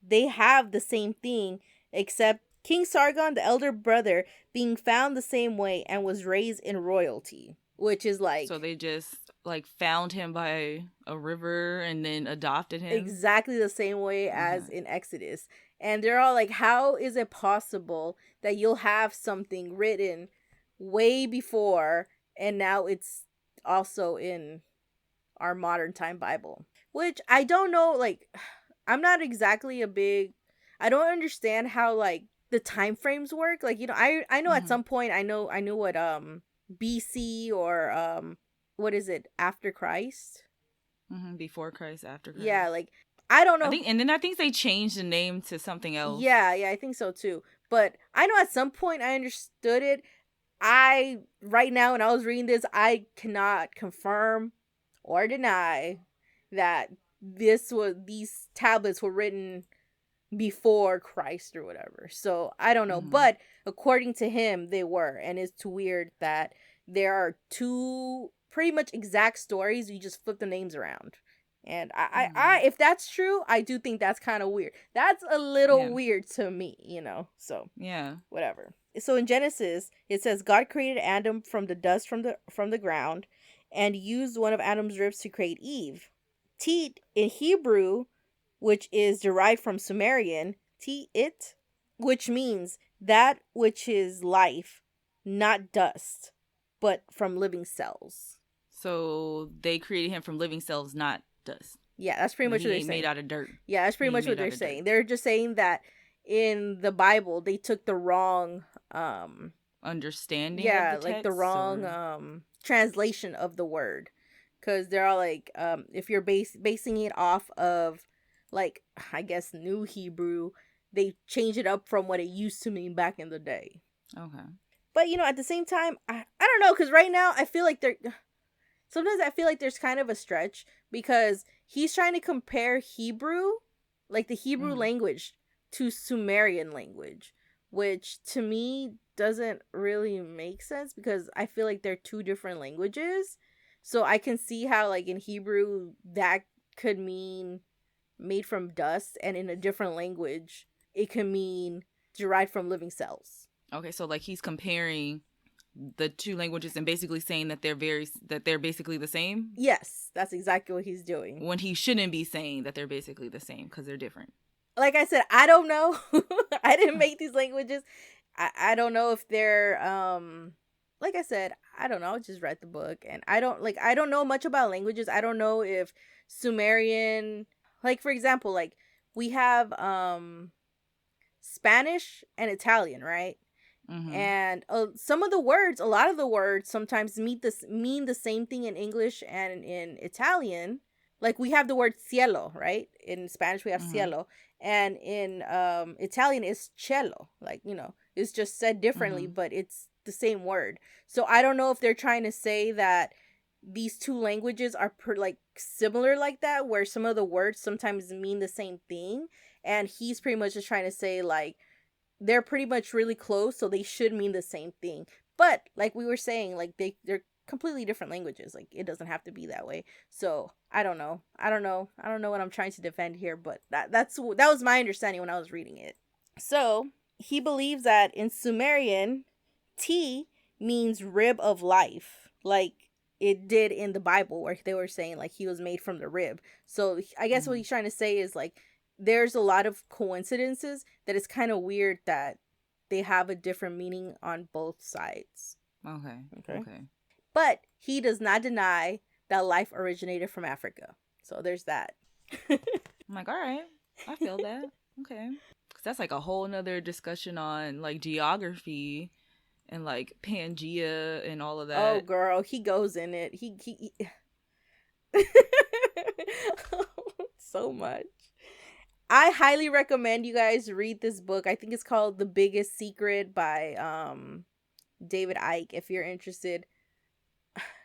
they have the same thing, except King Sargon, the elder brother, being found the same way and was raised in royalty, which is like... So they just, like, found him by a river and then adopted him? Exactly the same way as in Exodus. And they're all like, how is it possible that you'll have something written way before and now it's also in our modern time Bible? Which I don't know, like, I'm not exactly I don't understand how, like, the time frames work. Like, I know at some point I knew what BC or what is it, after Christ? Before Christ, after Christ. Yeah, like, I don't know. I think they changed the name to something else. Yeah, I think so too. But I know at some point I understood it. Right now when I was reading this, I cannot confirm or deny that these tablets were written before Christ or whatever. So I don't know. But according to him, they were. And it's too weird that there are two pretty much exact stories. You just flip the names around. And I if that's true, I do think that's kind of weird. That's a little weird to me, So yeah, whatever. So in Genesis, it says God created Adam from the dust from the ground, and used one of Adam's ribs to create Eve. Teat in Hebrew, which is derived from Sumerian Te'it, which means that which is life, not dust, but from living cells. So they created him from living cells, not dust. Yeah, that's pretty much what they're saying. Made out of dirt. Yeah, that's pretty much what they're saying. They're just saying that in the Bible they took the wrong understanding. Yeah, of the like text, the wrong translation of the word, because they're all like, if you're basing it off of, like, I guess New Hebrew, they change it up from what it used to mean back in the day. Okay. But at the same time, I don't know, because right now I feel like sometimes I feel like there's kind of a stretch, because he's trying to compare Hebrew, like the Hebrew language, to Sumerian language, which to me doesn't really make sense, because I feel like they're two different languages. So I can see how, like, in Hebrew that could mean made from dust, and in a different language it can mean derived from living cells. Okay, so like he's comparing the two languages and basically saying that they're basically the same? Yes, that's exactly what he's doing. When he shouldn't be saying that they're basically the same, because they're different. Like I said, I don't know. I didn't make these languages. I don't know if they're like I said, I don't know. I just read the book, and I don't know much about languages. I don't know if Sumerian, like, for example, like, we have Spanish and Italian, right? And some of the words, a lot of the words sometimes mean the same thing in English and in Italian. Like, we have the word cielo, right? In Spanish we have cielo, and in Italian it's cielo. Like, it's just said differently, but it's the same word. So I don't know if they're trying to say that these two languages are similar like that, where some of the words sometimes mean the same thing, and he's pretty much just trying to say, like, they're pretty much really close, so they should mean the same thing. But like we were saying, like, they're completely different languages. Like, it doesn't have to be that way. So I don't know what I'm trying to defend here, but that was my understanding when I was reading it. So he believes that in Sumerian, T means rib of life. Like, it did in the Bible, where they were saying like he was made from the rib. So I guess what he's trying to say is like there's a lot of coincidences that it's kind of weird that they have a different meaning on both sides. Okay. But he does not deny that life originated from Africa. So there's that. I'm like, all right, I feel that. Okay. Because that's like a whole nother discussion on like geography and like Pangea and all of that. Oh, girl, he goes in it. He... so much. I highly recommend you guys read this book. I think it's called The Biggest Secret by David Icke. If you're interested,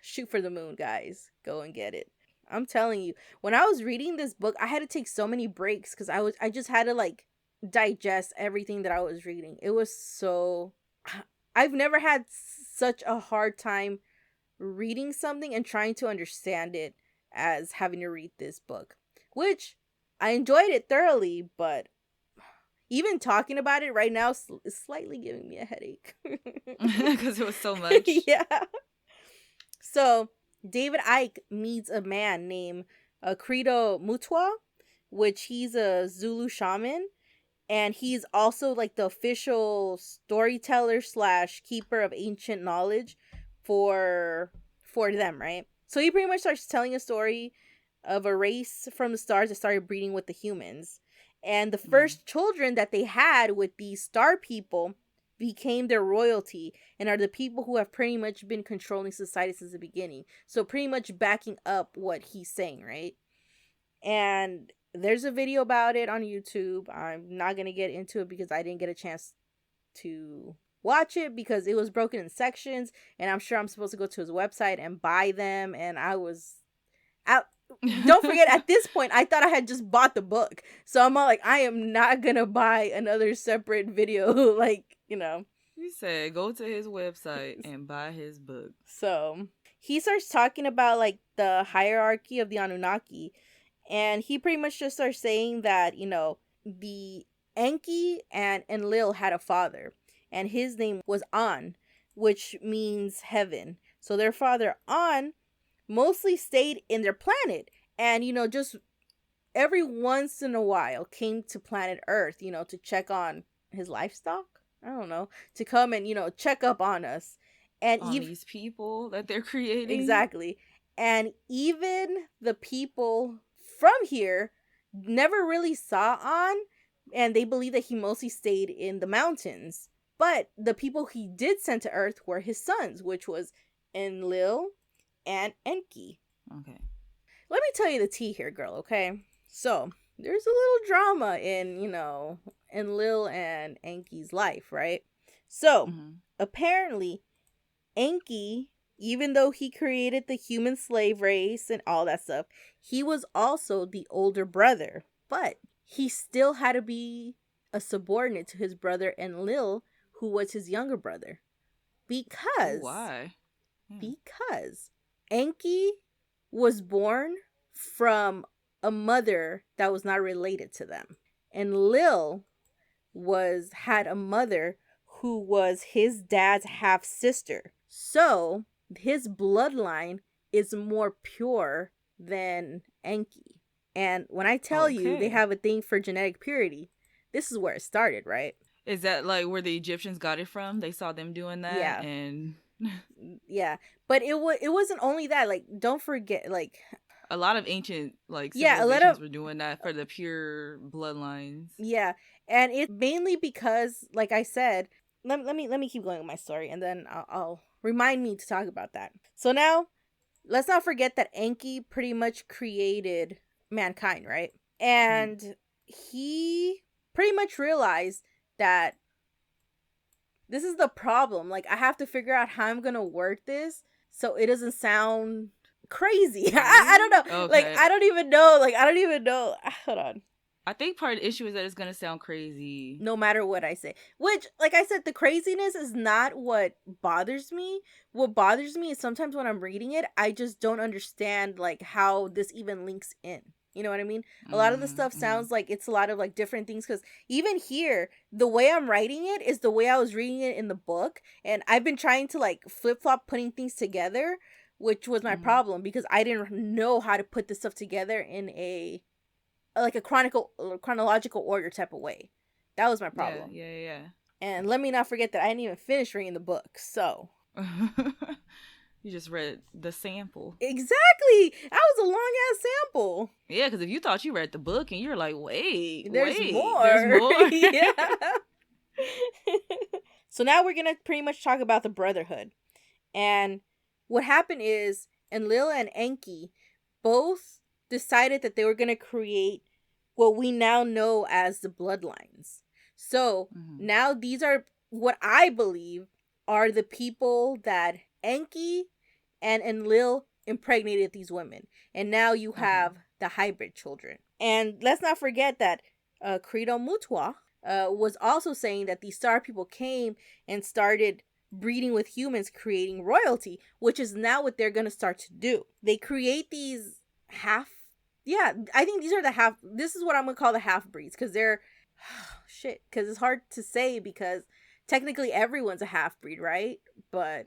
shoot for the moon, guys. Go and get it. I'm telling you, when I was reading this book, I had to take so many breaks because I just had to like digest everything that I was reading. It was so... I've never had such a hard time reading something and trying to understand it as having to read this book, which I enjoyed it thoroughly, but even talking about it right now is slightly giving me a headache. Because it was so much. Yeah. So David Icke meets a man named Credo Mutwa, which he's a Zulu shaman. And he's also like the official storyteller / keeper of ancient knowledge for them, right? So he pretty much starts telling a story of a race from the stars that started breeding with the humans. And the first children that they had with these star people became their royalty and are the people who have pretty much been controlling society since the beginning. So pretty much backing up what he's saying, right? And there's a video about it on YouTube. I'm not going to get into it because I didn't get a chance to watch it because it was broken in sections. And I'm sure I'm supposed to go to his website and buy them. And I was out. Don't forget, at this point, I thought I had just bought the book. So I'm all like, I am not going to buy another separate video. Like, you know. He said, go to his website and buy his book. So he starts talking about like the hierarchy of the Anunnaki. And he pretty much just starts saying that, you know, the Enki and Enlil had a father. And his name was An, which means heaven. So their father, An, mostly stayed in their planet. And, you know, just every once in a while came to planet Earth, you know, to check on his livestock. I don't know. To come and, you know, check up on us. And on these people that they're creating. Exactly. And even the people from here never really saw An, and they believe that he mostly stayed in the mountains. But the people he did send to Earth were his sons, which was Enlil and Enki. Okay. Let me tell you the tea here, girl, okay? So, there's a little drama in, you know, Enlil and Enki's life, right? So, apparently, Enki, even though he created the human slave race and all that stuff, he was also the older brother. But he still had to be a subordinate to his brother Enlil, who was his younger brother. Because... Why? Because Enki was born from a mother that was not related to them. Enlil had a mother who was his dad's half-sister. So, his bloodline is more pure than Enki. And when I tell you they have a thing for genetic purity, this is where it started, right? Is that like where the Egyptians got it from? They saw them doing that? Yeah. And yeah. But it wasn't only that. Like, don't forget, like... a lot of ancient, like, civilizations were doing that for the pure bloodlines. Yeah. And it's mainly because, like I said... Let me keep going with my story, and then I'll remind me to talk about that. So now, let's not forget that Enki pretty much created mankind, right? And he pretty much realized that this is the problem. Like, I have to figure out how I'm gonna word this so it doesn't sound crazy. I don't know. Okay. Like, I don't even know. Hold on. I think part of the issue is that it's going to sound crazy. No matter what I say. Which, like I said, the craziness is not what bothers me. What bothers me is sometimes when I'm reading it, I just don't understand, like, how this even links in. You know what I mean? A lot of the stuff sounds like it's a lot of, like, different things. Because even here, the way I'm writing it is the way I was reading it in the book. And I've been trying to, like, flip-flop putting things together which was my problem because I didn't know how to put this stuff together in a chronological order type of way. That was my problem. Yeah. And let me not forget that I didn't even finish reading the book, so. You just read the sample. Exactly! That was a long-ass sample. Yeah, because if you thought you read the book and you're like, There's more. There's more. Yeah. So now we're going to pretty much talk about the Brotherhood. And what happened is, Lil and Enki both decided that they were going to create what we now know as the bloodlines. So now these are what I believe are the people that Enki and Lil impregnated these women. And now you have the hybrid children. And let's not forget that Credo Mutua was also saying that these star people came and started breeding with humans, creating royalty, which is now what they're going to start to do. They create these I think these are this is what I'm going to call the half-breeds, because they're, because it's hard to say because technically everyone's a half-breed, right? But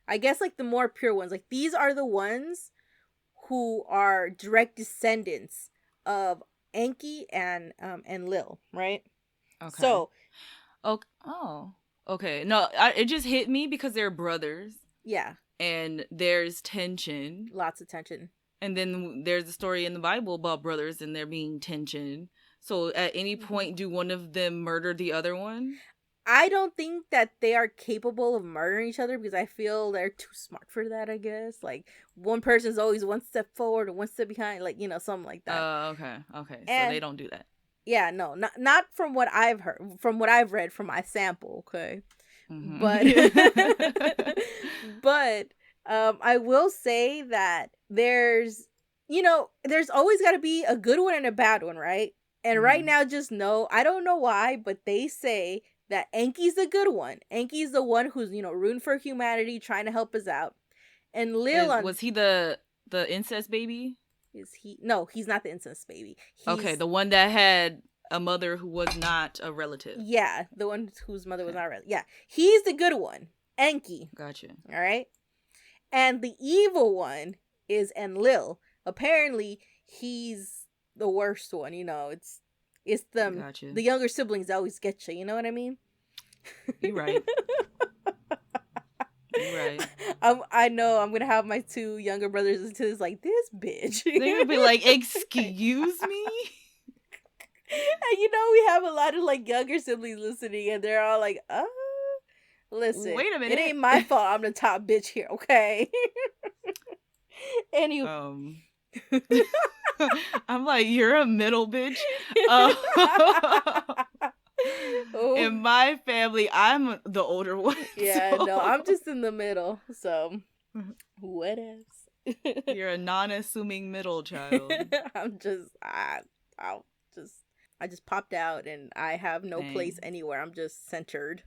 I guess like the more pure ones, like these are the ones who are direct descendants of Enki and Lil, right? Okay. So, okay. No, it just hit me because they're brothers. Yeah. And there's tension. Lots of tension. And then there's a story in the Bible about brothers and there being tension. So at any point, do one of them murder the other one? I don't think that they are capable of murdering each other because I feel they're too smart for that, I guess. Like, one person's always one step forward or one step behind, like, something like that. Okay. So they don't do that. Yeah, no, not from what I've heard, from what I've read from my sample, okay? But, I will say that there's always got to be a good one and a bad one, right? And right now, just know, I don't know why, but they say that Enki's the good one. Enki's the one who's, rooting for humanity, trying to help us out. And Lil... was he the incest baby? Is he? No, he's not the incest baby. Okay, the one that had a mother who was not a relative. Yeah, the one whose mother was not a relative. Yeah, he's the good one. Enki. Gotcha. All right? And the evil one is Enlil. Apparently, he's the worst one, It's the Gotcha. The younger siblings that always get you. You know what I mean? You're right. You're right. I know I'm gonna have my two younger brothers listen to this like, this bitch. They're gonna be like, excuse me? And we have a lot of like younger siblings listening, and they're all like, listen, wait a minute, it ain't my fault I'm the top bitch here, okay? Anyway. I'm like, you're a middle bitch. In my family, I'm the older one. Yeah, so. No, I'm just in the middle. So, what else? You're a non-assuming middle child. I just popped out and I have no place anywhere. I'm just centered.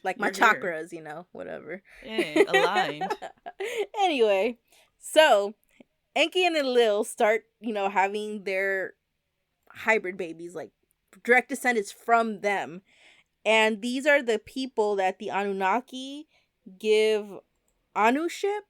Like my You're chakras, whatever. Yeah, aligned. Anyway, so Enki and Lil start, having their hybrid babies, like direct descendants from them. And these are the people that the Anunnaki give Anuship,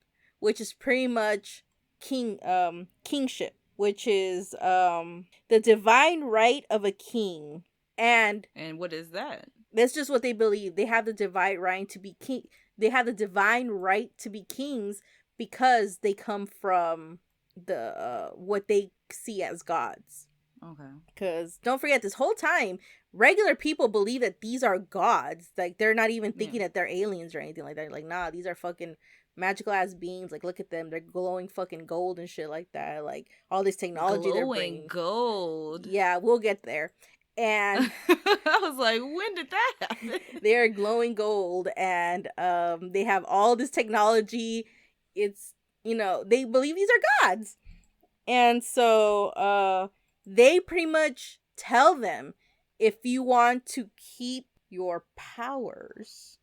which is pretty much kingship, which is the divine right of a king. And what is that? That's just what they believe. They have the divine right to be king. They have the divine right to be kings because they come from the what they see as gods. Okay. Because don't forget, this whole time, regular people believe that these are gods. Like, they're not even thinking that they're aliens or anything like that. Like, nah, these are fucking magical ass beings. Like, look at them. They're glowing fucking gold and shit like that. Like, all this technology they're bringing. Gold. Yeah, we'll get there. And I was like, when did that happen? They're glowing gold, and they have all this technology. It's, they believe these are gods. And so they pretty much tell them, if you want to keep your powers,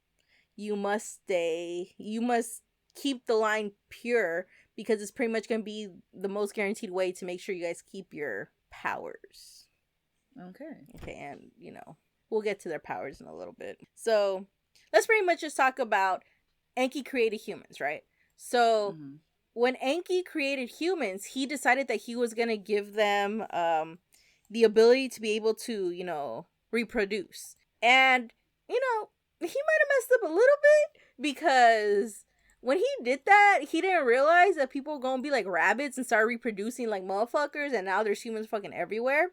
you must keep the line pure, because it's pretty much going to be the most guaranteed way to make sure you guys keep your powers. Okay, and, we'll get to their powers in a little bit. So, let's pretty much just talk about Enki created humans, right? So when Enki created humans, he decided that he was going to give them the ability to be able to, you know, reproduce. And, you know, he might have messed up a little bit because when he did that, he didn't realize that people were going to be like rabbits and start reproducing like motherfuckers, and now there's humans fucking everywhere.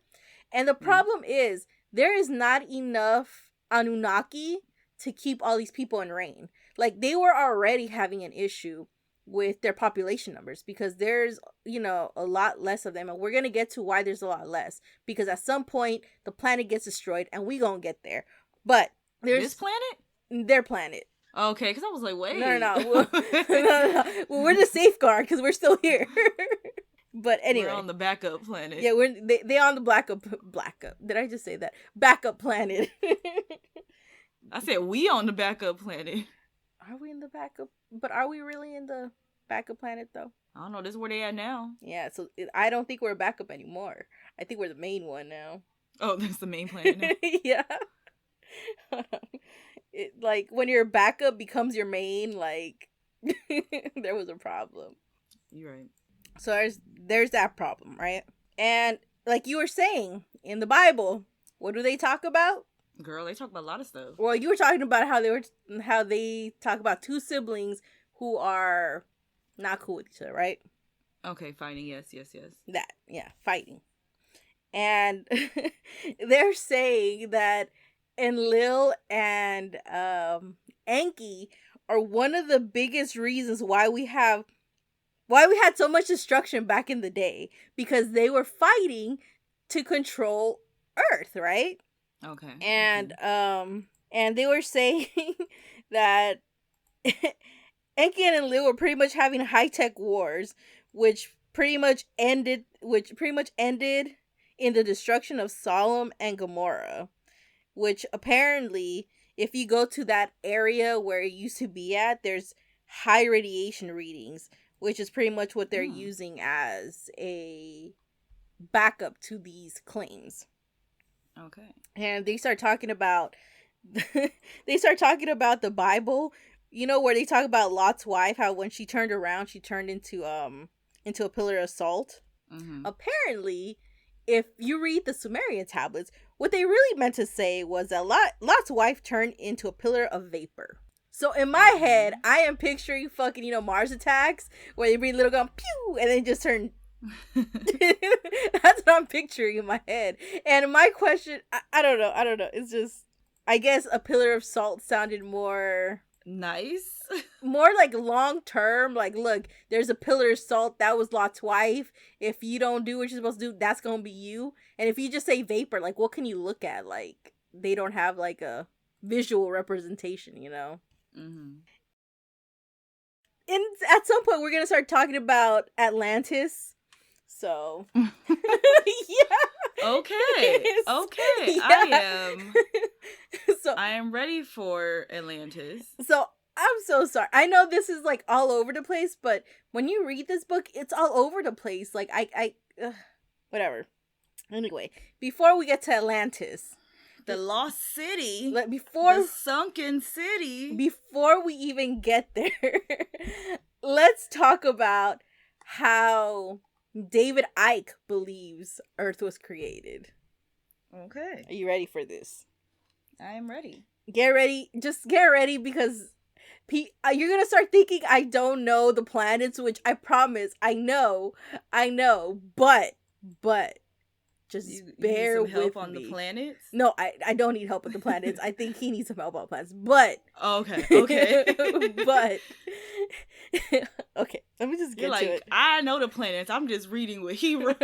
And the problem is, there is not enough Anunnaki to keep all these people in reign. Like, they were already having an issue with their population numbers because there's, you know, a lot less of them, and we're gonna get to why there's a lot less, because at some point the planet gets destroyed and we gonna get there. But there's this planet, their planet. Okay, because I was like, wait, No. Well, we're the safeguard because we're still here. But anyway, we're on the backup planet. Yeah, they on the backup. Did I just say that? Backup planet. I said we on the backup planet. Are we in the backup? But are we really in the backup planet though? I don't know. This is where they at now. Yeah, so I don't think we're a backup anymore. I think we're the main one now. Oh, that's the main planet now. Yeah. Like when your backup becomes your main, like there was a problem. You're right. So there's that problem, right? And like you were saying, in the Bible, what do they talk about? Girl, they talk about a lot of stuff. Well, you were talking about how they talk about two siblings who are not cool with each other, right? Okay, fighting. Yes. That, yeah, fighting. And they're saying that Enlil and Enki are one of the biggest reasons why we had so much destruction back in the day, because they were fighting to control Earth, right? Okay. And and they were saying that Enki and Enlil were pretty much having high-tech wars, which pretty much ended in the destruction of Sodom and Gomorrah, which apparently, if you go to that area where it used to be at, there's high radiation readings, which is pretty much what they're using as a backup to these claims. Okay. And they start talking about the Bible, you know, where they talk about Lot's wife, how when she turned around, she turned into a pillar of salt. Mm-hmm. Apparently, if you read the Sumerian tablets, what they really meant to say was that Lot's wife turned into a pillar of vapor. So in my head, I am picturing fucking, you know, Mars Attacks, where they bring little gun, pew, and then just turn. That's what I'm picturing in my head. And my question, I don't know. It's just, I guess a pillar of salt sounded more nice. More like long term. Like, look, there's a pillar of salt. That was Lot's wife. If you don't do what you're supposed to do, that's gonna be you. And if you just say vapor, like, what can you look at? Like, they don't have like a visual representation, you know? Mm-hmm. And at some point, we're gonna start talking about Atlantis. So, yeah. Okay. Yeah. I am ready for Atlantis. So, I'm so sorry. I know this is like all over the place, but when you read this book, it's all over the place. Like, whatever. Anyway, before we get to Atlantis, the lost city, the sunken city, before we even get there, let's talk about how David Icke believes Earth was created. Okay. Are you ready for this? I am ready. Get ready. Just get ready, because you're going to start thinking I don't know the planets, which I promise I know, but just bear with me. Help on the planets? No, I don't need help with the planets. I think he needs some help on the planets, but... Okay. But... Okay, let me just get to it. I know the planets. I'm just reading what he wrote.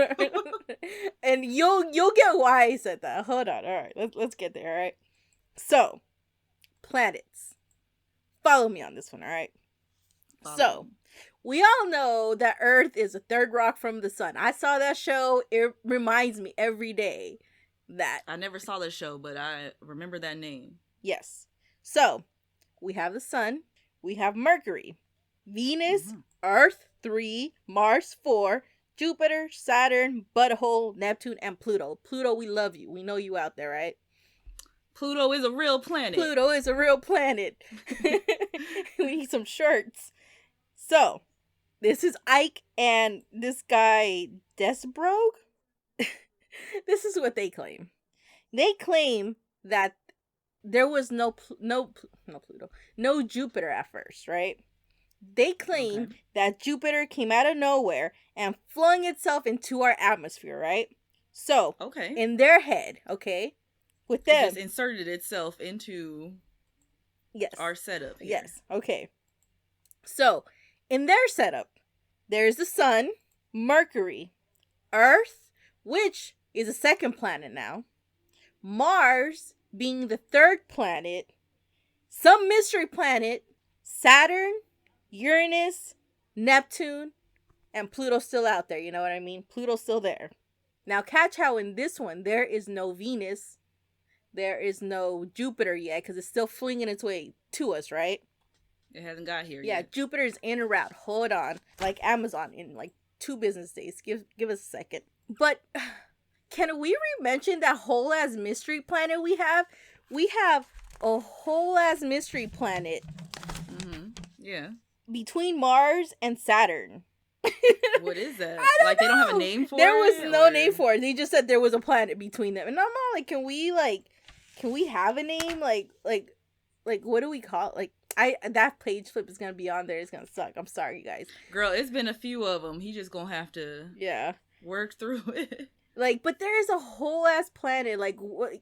And you'll get why I said that. Hold on. All right, let's get there. All right. So, planets. Follow me on this one. All right. So, we all know that Earth is a third rock from the sun. I saw that show. It reminds me every day that. I never saw the show, but I remember that name. Yes. So, we have the sun. We have Mercury. Venus, Earth 3, Mars 4, Jupiter, Saturn, Butthole, Neptune, and Pluto. Pluto, we love you. We know you out there, right? Pluto is a real planet. We need some shirts. So, this is Ike and this guy, Desbrogue. This is what they claim. They claim that there was no Jupiter at first, right? They claim that Jupiter came out of nowhere and flung itself into our atmosphere, right? So, in their head, with them, it just inserted itself into our setup here. Yes, okay. So, in their setup, there's the sun, Mercury, Earth, which is a second planet now, Mars being the third planet, some mystery planet, Saturn, Uranus, Neptune, and Pluto's still out there, you know what I mean? Pluto's still there. Now, catch how in this one, there is no Venus, there is no Jupiter yet, because it's still flinging its way to us, right? It hasn't got here yet. Yeah, Jupiter's in a route. Hold on. Like Amazon in like 2 business days. Give us a second. But can we re-mention that whole ass mystery planet we have? We have a whole ass mystery planet. Mm-hmm. Yeah. Between Mars and Saturn. What is that? Like they don't have a name for it? There was no name for it. They just said there was a planet between them. And I'm all like, can we have a name? Like what do we call it? Like that page flip is gonna be on there. It's gonna suck. I'm sorry, you guys. Girl, it's been a few of them. He just gonna have to work through it. Like, but there is a whole ass planet. Like, what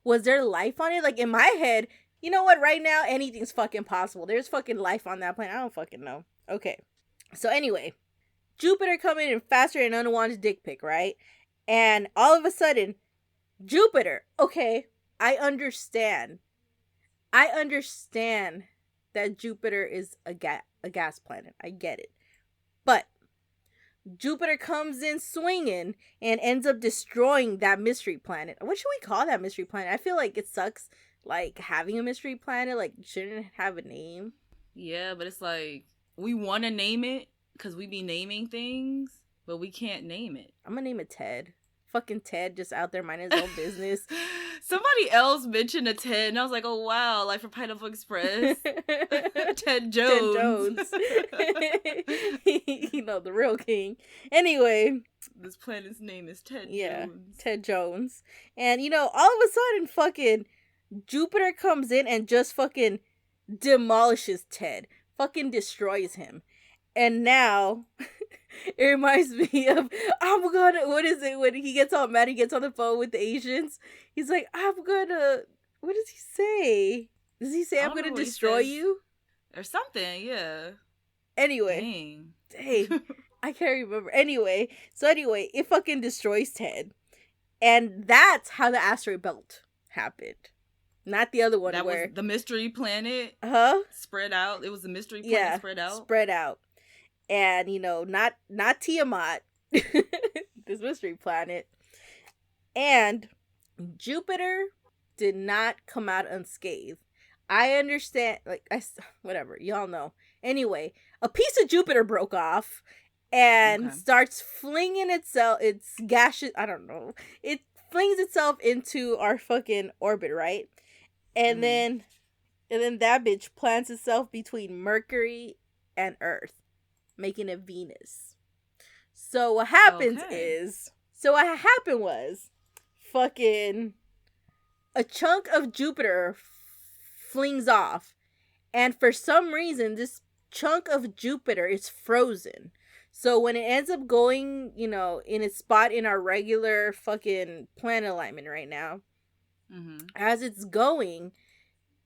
was there life on it? Like in my head, you know what? Right now, anything's fucking possible. There's fucking life on that planet. I don't fucking know. Okay, so anyway, Jupiter coming in faster than unwanted dick pic, right? And all of a sudden, Jupiter. Okay, I understand that Jupiter is a gas planet. I get it. But Jupiter comes in swinging and ends up destroying that mystery planet. What should we call that mystery planet? I feel like it sucks, like, having a mystery planet. Like, shouldn't it have a name? Yeah, but it's like, we want to name it because we be naming things, but we can't name it. I'm gonna name it Ted. Fucking Ted just out there minding his own business. Somebody else mentioned a Ted, and I was like, oh, wow, like for Pineapple Express. Ted Jones. You know, the real king. Anyway. This planet's name is Ted Jones. Ted Jones. And, you know, all of a sudden, fucking Jupiter comes in and just fucking demolishes Ted. Fucking destroys him. And now... It reminds me of, what is it, when he gets all mad, he gets on the phone with the Asians, he's like, what does he say? Does he say, I'm gonna destroy you? Or something, yeah. Anyway. Dang. I can't remember. Anyway, it fucking destroys Ted. And that's how the asteroid belt happened. Not the other one that where... was the mystery planet spread out. It was the mystery planet spread out. And, you know, not Tiamat, this mystery planet. And Jupiter did not come out unscathed. I understand, whatever, y'all know. Anyway, a piece of Jupiter broke off and starts flinging its gaseous, I don't know. It flings itself into our fucking orbit, right? And then that bitch plants itself between Mercury and Earth, making it Venus. So what happened was fucking a chunk of Jupiter flings off, and for some reason this chunk of Jupiter is frozen. So when it ends up going, you know, in its spot in our regular fucking planet alignment right now, as it's going,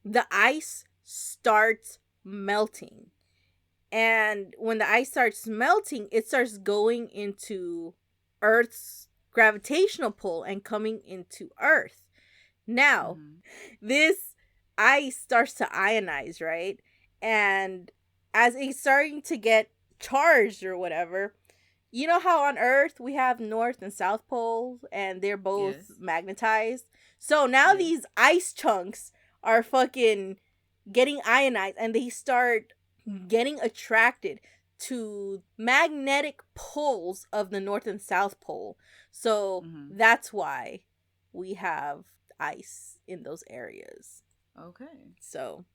the ice starts melting. And when the ice starts melting, it starts going into Earth's gravitational pull and coming into Earth. Now, this ice starts to ionize, right? And as it's starting to get charged or whatever, you know how on Earth we have North and South poles and they're both magnetized? So now these ice chunks are fucking getting ionized and they start getting attracted to magnetic poles of the North and South Pole. So that's why we have ice in those areas. Okay. So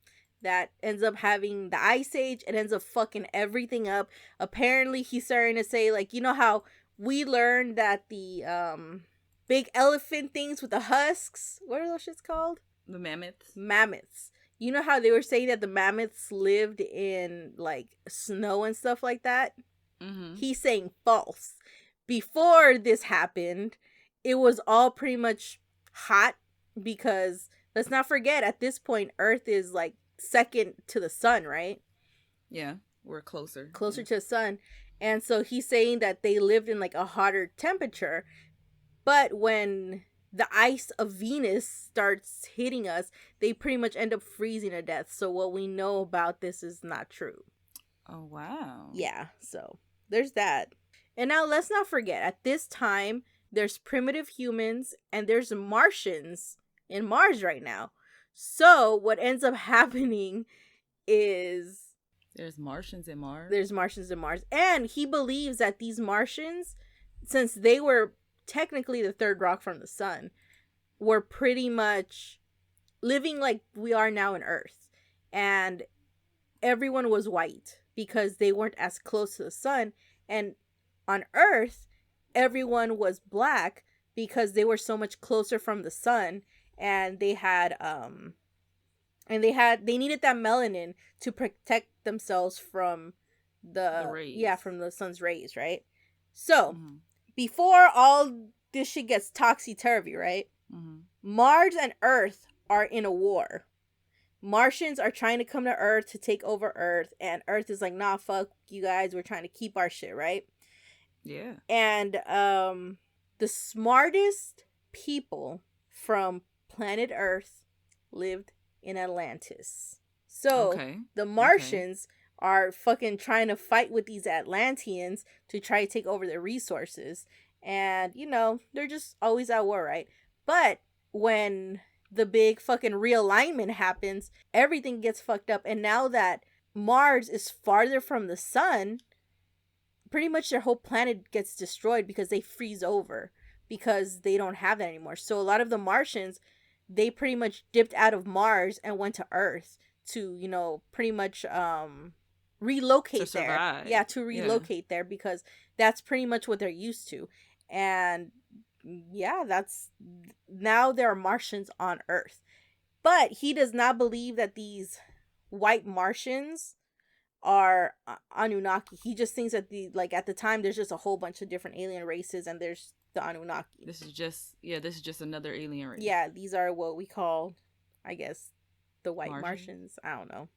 that ends up having the Ice Age. It ends up fucking everything up. Apparently, he's starting to say, like, you know how we learned that the big elephant things with the husks, what are those shits called? The mammoths. Mammoths. You know how they were saying that the mammoths lived in, like, snow and stuff like that? Mm-hmm. He's saying false. Before this happened, it was all pretty much hot because, let's not forget, at this point, Earth is, like, second to the sun, right? Yeah, we're closer. Closer to the sun. And so he's saying that they lived in, like, a hotter temperature. But when the ice of Venus starts hitting us, they pretty much end up freezing to death. So what we know about this is not true. Oh, wow. Yeah, so there's that. And now let's not forget, at this time, there's primitive humans and there's Martians in Mars right now. So what ends up happening is... There's Martians in Mars? There's Martians in Mars. And he believes that these Martians, since they were technically the third rock from the sun, were pretty much living like we are now in Earth. And everyone was white because they weren't as close to the sun. And on Earth, everyone was black because they were so much closer from the sun. And they had they needed that melanin to protect themselves from the rays. Yeah, from the sun's rays, right? So before all this shit gets topsy-turvy, right? Mars and Earth are in a war. Martians are trying to come to Earth to take over Earth, and Earth is like, nah, fuck you guys, we're trying to keep our shit, right? Yeah. And the smartest people from planet Earth lived in Atlantis. So the Martians are fucking trying to fight with these Atlanteans to try to take over their resources. And, you know, they're just always at war, right? But when the big fucking realignment happens, everything gets fucked up. And now that Mars is farther from the sun, pretty much their whole planet gets destroyed because they freeze over because they don't have that anymore. So a lot of the Martians, they pretty much dipped out of Mars and went to Earth to, you know, pretty much relocate there. Yeah, to relocate there because that's pretty much what they're used to. And yeah, that's now there are Martians on Earth. But he does not believe that these white Martians are Anunnaki. He just thinks that at the time there's just a whole bunch of different alien races and there's the Anunnaki. This is just another alien race. Yeah, these are what we call, I guess, the white Martians. I don't know.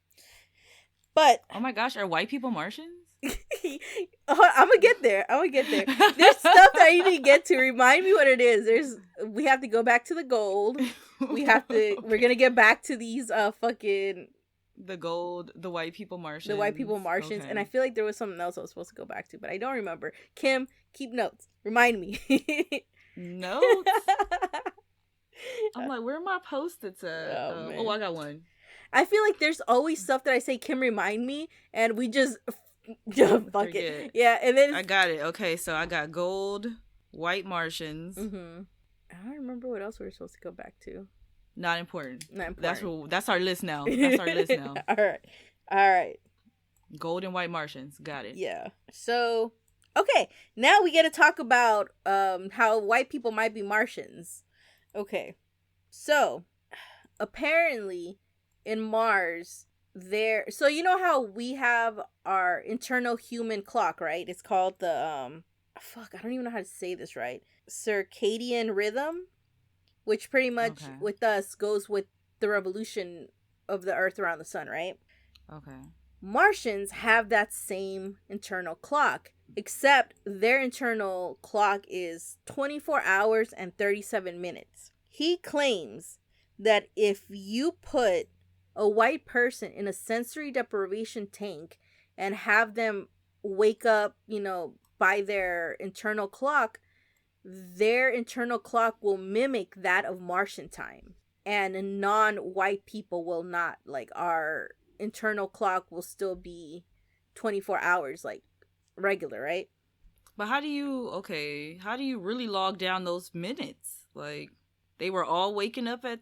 But oh my gosh, are white people Martians? I'm gonna get there. There's stuff that I need to get to. Remind me what it is. We have to go back to the gold. We're gonna get back to these fucking the gold, the white people Martians. The white people Martians. Okay. And I feel like there was something else I was supposed to go back to, but I don't remember. Kim, keep notes. Remind me. Notes? I'm like, where are my Post-its at? Oh, I got one. I feel like there's always stuff that I say, Kim, remind me, and we just fuck it. Yeah, and then I got it. Okay, so I got gold, white Martians. Mm-hmm. I don't remember what else we were supposed to go back to. Not important. That's our list now. All right. Gold and white Martians. Got it. Yeah. So, okay, now we get to talk about how white people might be Martians. Okay. So, apparently in Mars so you know how we have our internal human clock, right? It's called the I don't even know how to say this right. Circadian rhythm, which pretty much with us goes with the revolution of the Earth around the sun, right? Okay. Martians have that same internal clock, except their internal clock is 24 hours and 37 minutes. He claims that if you put a white person in a sensory deprivation tank and have them wake up, you know, by their internal clock will mimic that of Martian time. And non-white people will not. Like, our internal clock will still be 24 hours, like, regular, right? But how do you really log down those minutes? Like, they were all waking up at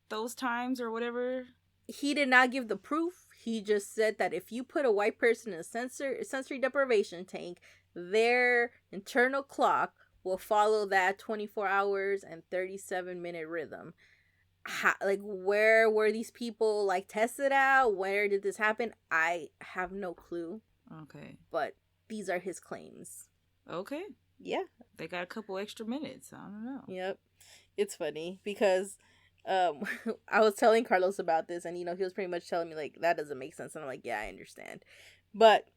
those times or whatever? he did not give the proof. He just said that if you put a white person in a sensory deprivation tank, their internal clock will follow that 24 hours and 37-minute rhythm. Like, where were these people, like, tested out? Where did this happen? I have no clue. Okay. But these are his claims. Okay. Yeah. They got a couple extra minutes. I don't know. Yep. It's funny because I was telling Carlos about this, and, he was pretty much telling me, like, that doesn't make sense. And I'm like, yeah, I understand. But,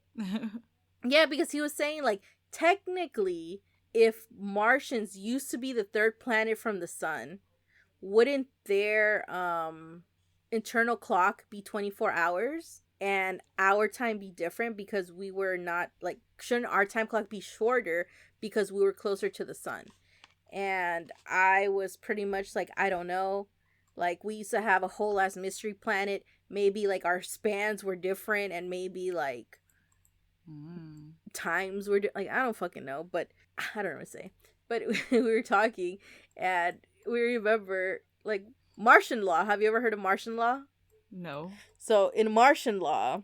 yeah, because he was saying, like, technically, if Martians used to be the third planet from the sun, wouldn't their internal clock be 24 hours and our time be different because we were not, like, shouldn't our time clock be shorter because we were closer to the sun? And I was pretty much like, I don't know. Like, we used to have a whole ass mystery planet. Maybe, like, our spans were different, and maybe, like, times were like, I don't fucking know, but I don't know what to say. But we were talking, and we remember, like, Martian law. Have you ever heard of Martian law? No. So, in Martian law,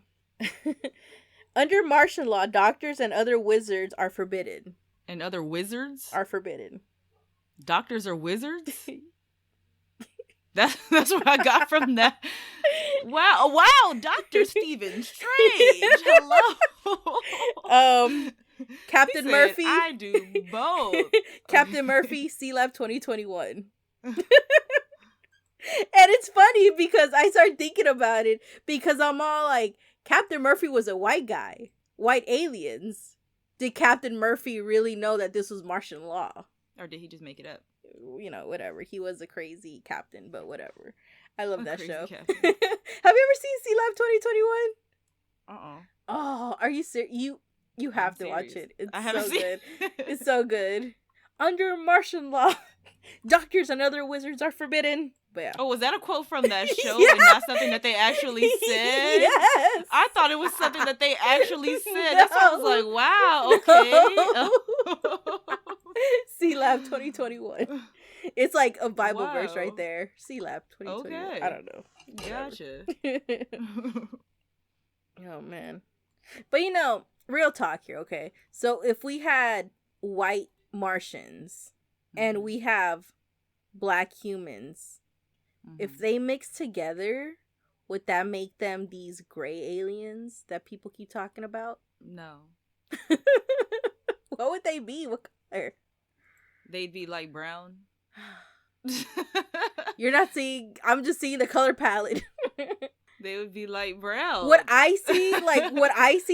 under Martian law, doctors and other wizards are forbidden. And other wizards? Are forbidden. Doctors are wizards? That's what I got from that. Wow, Dr. Stephen Strange. Hello. Captain Murphy. I do both. Captain Murphy, C-Lab 2021. And it's funny because I started thinking about it because I'm all like, Captain Murphy was a white guy. White aliens. Did Captain Murphy really know that this was Martian law? Or did he just make it up? Whatever. He was a crazy captain, but whatever. I love that show. Have you ever seen C-Lab 2021? Oh, are you serious? You have to watch it. It's so good. It's so good. Under Martian law, doctors and other wizards are forbidden. But yeah. Oh, was that a quote from that show and not something that they actually said? Yes. I thought it was something that they actually said. That's why I was like, wow, okay. C-Lab 2021. It's like a Bible verse right there. C-Lab 2021. Okay. I don't know. Gotcha. Oh, man. But, real talk here, okay? So, if we had white Martians and we have black humans, if they mix together, would that make them these gray aliens that people keep talking about? No. What would they be? What color? They'd be like brown. You're not seeing, I'm just seeing the color palette. They would be like brown. What I see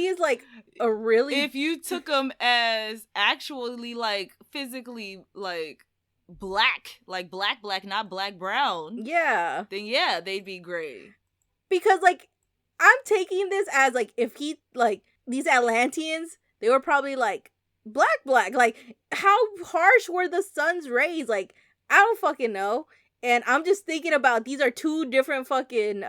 is like a really... If you took them as actually like physically like black, like black, not black, brown. Yeah. Then yeah, they'd be gray. Because like, I'm taking this as like, if he, like, these Atlanteans, they were probably like black. Like, how harsh were the sun's rays? Like, I don't fucking know. And I'm just thinking about, these are two different fucking,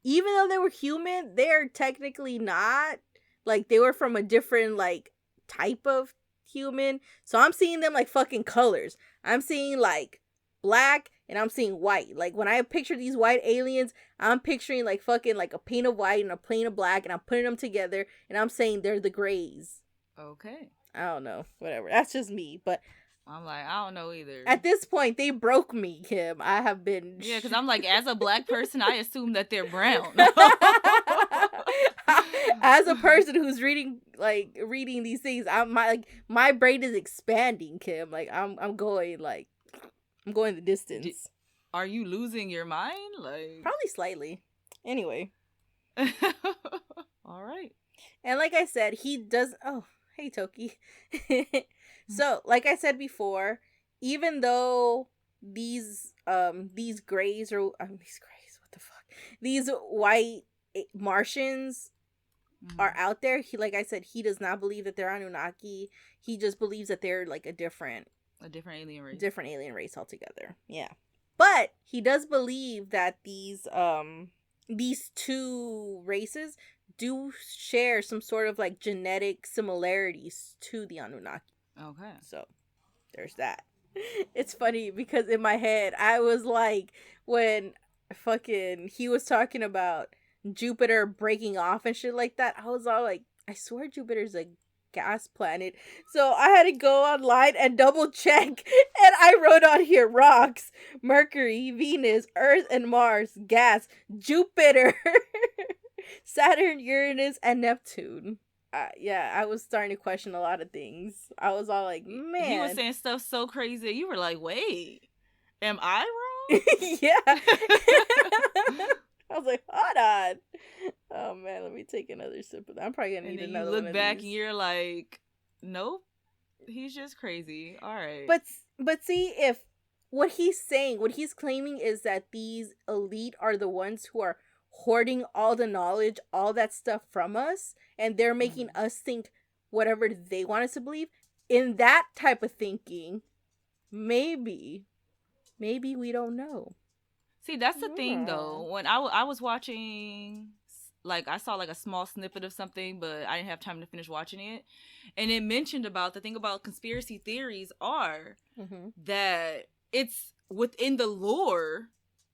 even though they were human, they're technically not. Like, they were from a different, like, type of human. So I'm seeing them like fucking colors. I'm seeing like black and I'm seeing white. Like, when I picture these white aliens, I'm picturing like fucking like a pane of white and a pane of black, and I'm putting them together and I'm saying they're the grays. Okay. I don't know. Whatever. That's just me. But I'm like, I don't know either. At this point, they broke me, Kim. I have been... Yeah, because I'm like, as a black person, I assume that they're brown. As a person who's reading these things, my brain is expanding, Kim. Like, I'm going the distance. Are you losing your mind? Like, probably slightly. Anyway. All right. And like I said, he does... Oh, hey, Toki. So, like I said before, even though these grays or what the fuck? These white Martians are out there, like I said, he does not believe that they're Anunnaki. He just believes that they're like a different alien race. Different alien race altogether. Yeah. But he does believe that these two races do share some sort of like genetic similarities to the Anunnaki. Okay. So, there's that. It's funny because in my head, I was like, when fucking he was talking about Jupiter breaking off and shit like that, I was all like, I swear Jupiter's a gas planet. So I had to go online and double check, and I wrote on here rocks, Mercury, Venus, Earth, and Mars, gas, Jupiter, Saturn, Uranus, and Neptune. Yeah, I was starting to question a lot of things. I was all like, man. He was saying stuff so crazy. You were like, wait, am I wrong? Yeah. I was like, hold on. Oh man, let me take another sip of that. I'm probably gonna need another one. You look back and you're like, nope, he's just crazy. All right. But see, if what he's saying, what he's claiming is that these elite are the ones who are hoarding all the knowledge, all that stuff from us, and they're making us think whatever they want us to believe. In that type of thinking, maybe we don't know. See, that's the thing, though. When I was watching, like, I saw, like, a small snippet of something, but I didn't have time to finish watching it. And it mentioned about the thing about conspiracy theories are that it's within the lore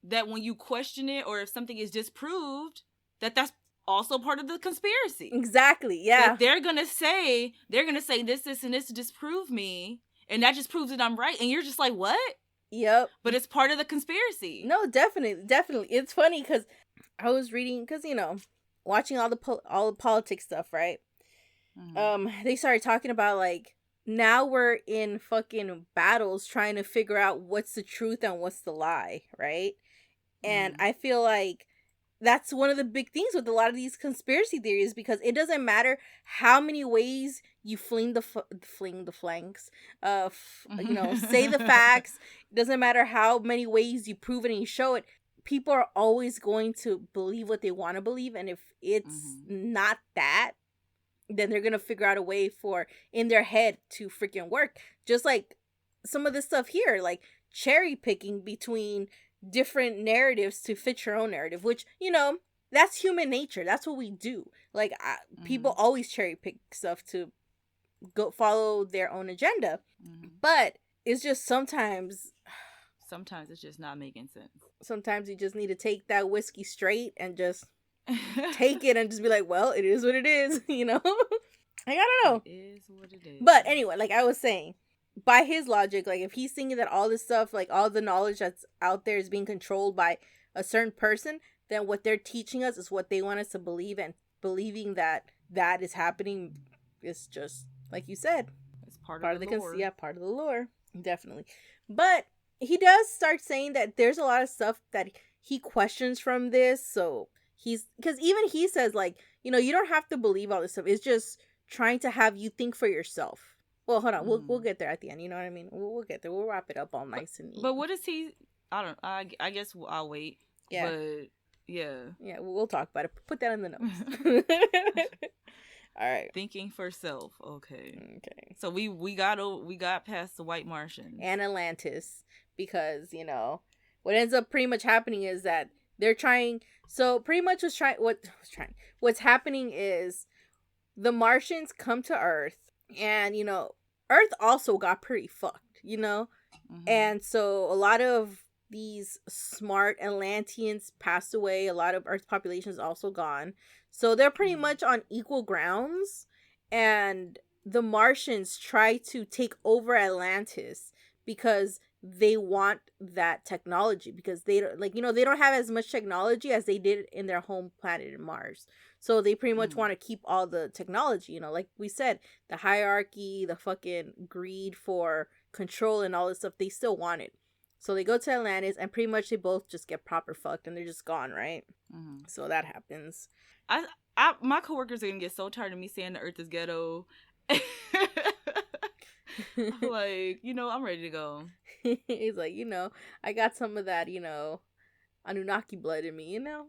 that when you question it or if something is disproved, that's also part of the conspiracy. Exactly, yeah. That they're going to say this, and this to disprove me, and that just proves that I'm right. And you're just like, what? Yep. But it's part of the conspiracy. No, definitely. It's funny because I was reading, because, you know, watching all the politics stuff, right? They started talking about, like, now we're in fucking battles trying to figure out what's the truth and what's the lie, right? And I feel like that's one of the big things with a lot of these conspiracy theories, because it doesn't matter how many ways you fling the flanks, you know, say the facts. It doesn't matter how many ways you prove it and you show it. People are always going to believe what they want to believe, and if it's not that, then they're gonna figure out a way for in their head to freaking work. Just like some of this stuff here, like cherry picking between different narratives to fit your own narrative, which, you know, that's human nature. That's what we do. Like, people always cherry pick stuff to go follow their own agenda. But it's just sometimes it's just not making sense. Sometimes you just need to take that whiskey straight and just take it and just be like, well, it is what it is, you know? I don't know. It is what it is. But anyway, like I was saying, by his logic, like, if he's thinking that all this stuff, like all the knowledge that's out there is being controlled by a certain person, then what they're teaching us is what they want us to believe, and believing that is happening is just, like you said, it's part of the lore. Part of the lore, definitely. But he does start saying that there's a lot of stuff that he questions from this, so because even he says, like, you know, you don't have to believe all this stuff. It's just trying to have you think for yourself. Well, hold on. We'll get there at the end. You know what I mean? We'll get there. We'll wrap it up all nice and neat. But what is he? I guess I'll wait. Yeah. But yeah. Yeah, we'll talk about it. Put that in the notes. All right. Thinking for self. Okay. So we got past the White Martians and Atlantis, because, you know, what ends up pretty much happening is that they're trying. So pretty much what's happening is the Martians come to Earth. And, you know, Earth also got pretty fucked, you know? And so a lot of these smart Atlanteans passed away. A lot of Earth's population is also gone. So they're pretty much on equal grounds. And the Martians try to take over Atlantis because they want that technology. Because they don't, like, you know, they don't have as much technology as they did in their home planet in Mars. So they pretty much want to keep all the technology, you know, like we said, the hierarchy, the fucking greed for control and all this stuff, they still want it. So they go to Atlantis, and pretty much they both just get proper fucked, and they're just gone, right? So that happens. My coworkers are gonna get so tired of me saying the Earth is ghetto. Like, you know, I'm ready to go. He's like, you know, I got some of that, you know, Anunnaki blood in me, you know?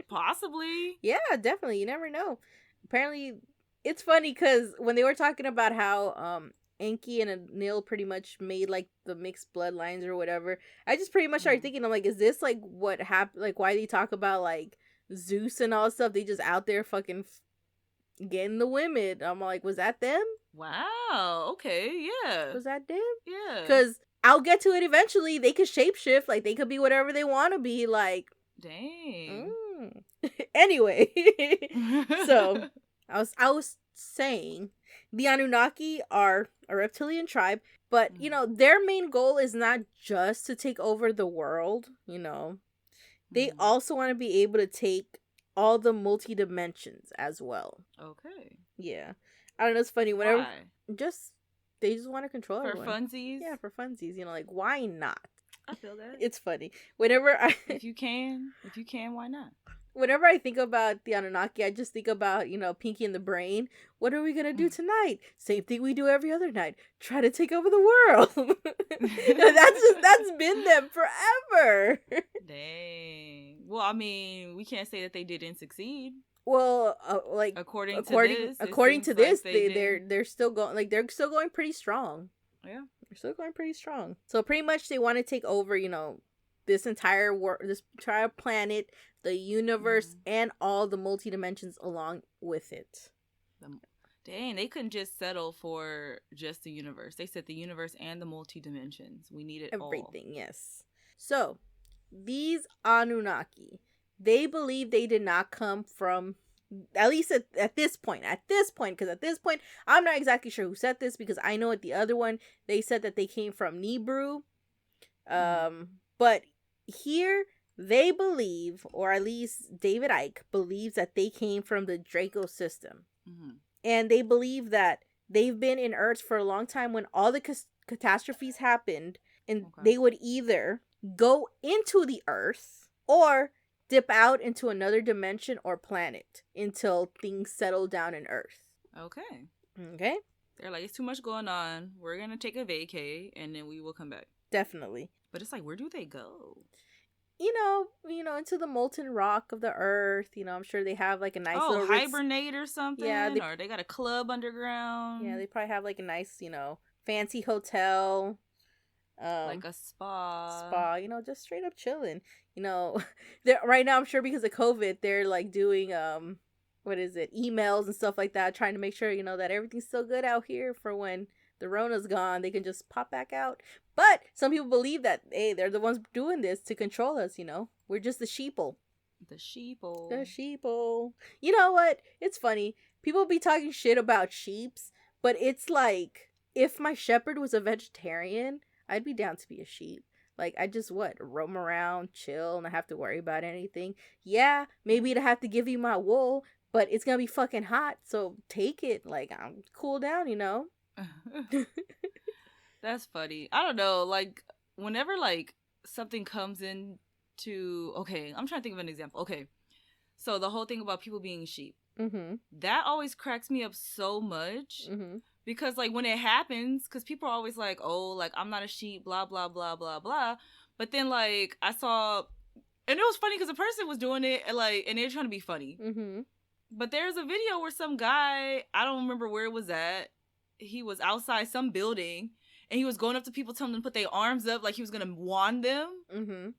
Possibly. Yeah, definitely. You never know. Apparently, it's funny because when they were talking about how Enki and Anil pretty much made, like, the mixed bloodlines or whatever, I just pretty much started thinking, I'm like, is this, like, what happened? Like, why they talk about, like, Zeus and all stuff? They just out there fucking getting the women. I'm like, was that them? Wow. Okay. Yeah. Was that them? Yeah. Because I'll get to it eventually. They could shapeshift. Like, they could be whatever they want to be. Like, dang. Anyway, so I was saying the Anunnaki are a reptilian tribe, but you know, their main goal is not just to take over the world, you know. They also want to be able to take all the multi dimensions as well. Okay. Yeah. I don't know, it's funny whenever why? They just want to control for everyone. Funsies. Yeah, for funsies, you know, like why not? I feel that. It's funny. Whenever if you can, why not? Whenever I think about the Anunnaki, I just think about, you know, Pinky and the Brain. What are we going to do tonight? Same thing we do every other night. Try to take over the world. That's been them forever. Dang. Well, I mean, we can't say that they didn't succeed. Well, according to this, they're still going, like, they're still going pretty strong. Yeah. They're still going pretty strong. So pretty much they want to take over, you know, this entire planet, the universe, and all the multi-dimensions along with it. Dang, they couldn't just settle for just the universe. They said the universe and the multi-dimensions. We needed everything, yes. So, these Anunnaki, they believe they did not come from, at least at this point, because at this point, I'm not exactly sure who said this, because I know at the other one, they said that they came from Nibiru. But here, they believe, or at least David Icke believes, that they came from the Draco system. And they believe that they've been in Earth for a long time when all the catastrophes happened, and they would either go into the Earth or dip out into another dimension or planet until things settle down in Earth. Okay. They're like, it's too much going on. We're going to take a vacay, and then we will come back. Definitely. But it's like, where do they go? You know, into the molten rock of the earth. You know, I'm sure they have like a nice little hibernate or something. Yeah, or they got a club underground. Yeah, they probably have like a nice, you know, fancy hotel, like a spa. You know, just straight up chilling. You know, right now I'm sure because of COVID, they're like doing emails and stuff like that, trying to make sure, you know, that everything's still good out here for when the Rona's gone, they can just pop back out. But some people believe that, hey, they're the ones doing this to control us, you know? We're just the sheeple. The sheeple. You know what? It's funny. People be talking shit about sheeps, but it's like, if my shepherd was a vegetarian, I'd be down to be a sheep. Like, I just, roam around, chill, and I have to worry about anything. Yeah, maybe I'd have to give you my wool, but it's gonna be fucking hot, so take it. Like, I'm cool down, you know? That's funny. I don't know, like whenever like something comes into, okay, I'm trying to think of an example. Okay, so the whole thing about people being sheep, that always cracks me up so much, because like when it happens, because people are always like, oh, like I'm not a sheep, blah blah blah blah blah, but then like I saw, and it was funny because the person was doing it and they're trying to be funny, but there's a video where some guy, I don't remember where it was at, he was outside some building and he was going up to people telling them to put their arms up like he was gonna wand them,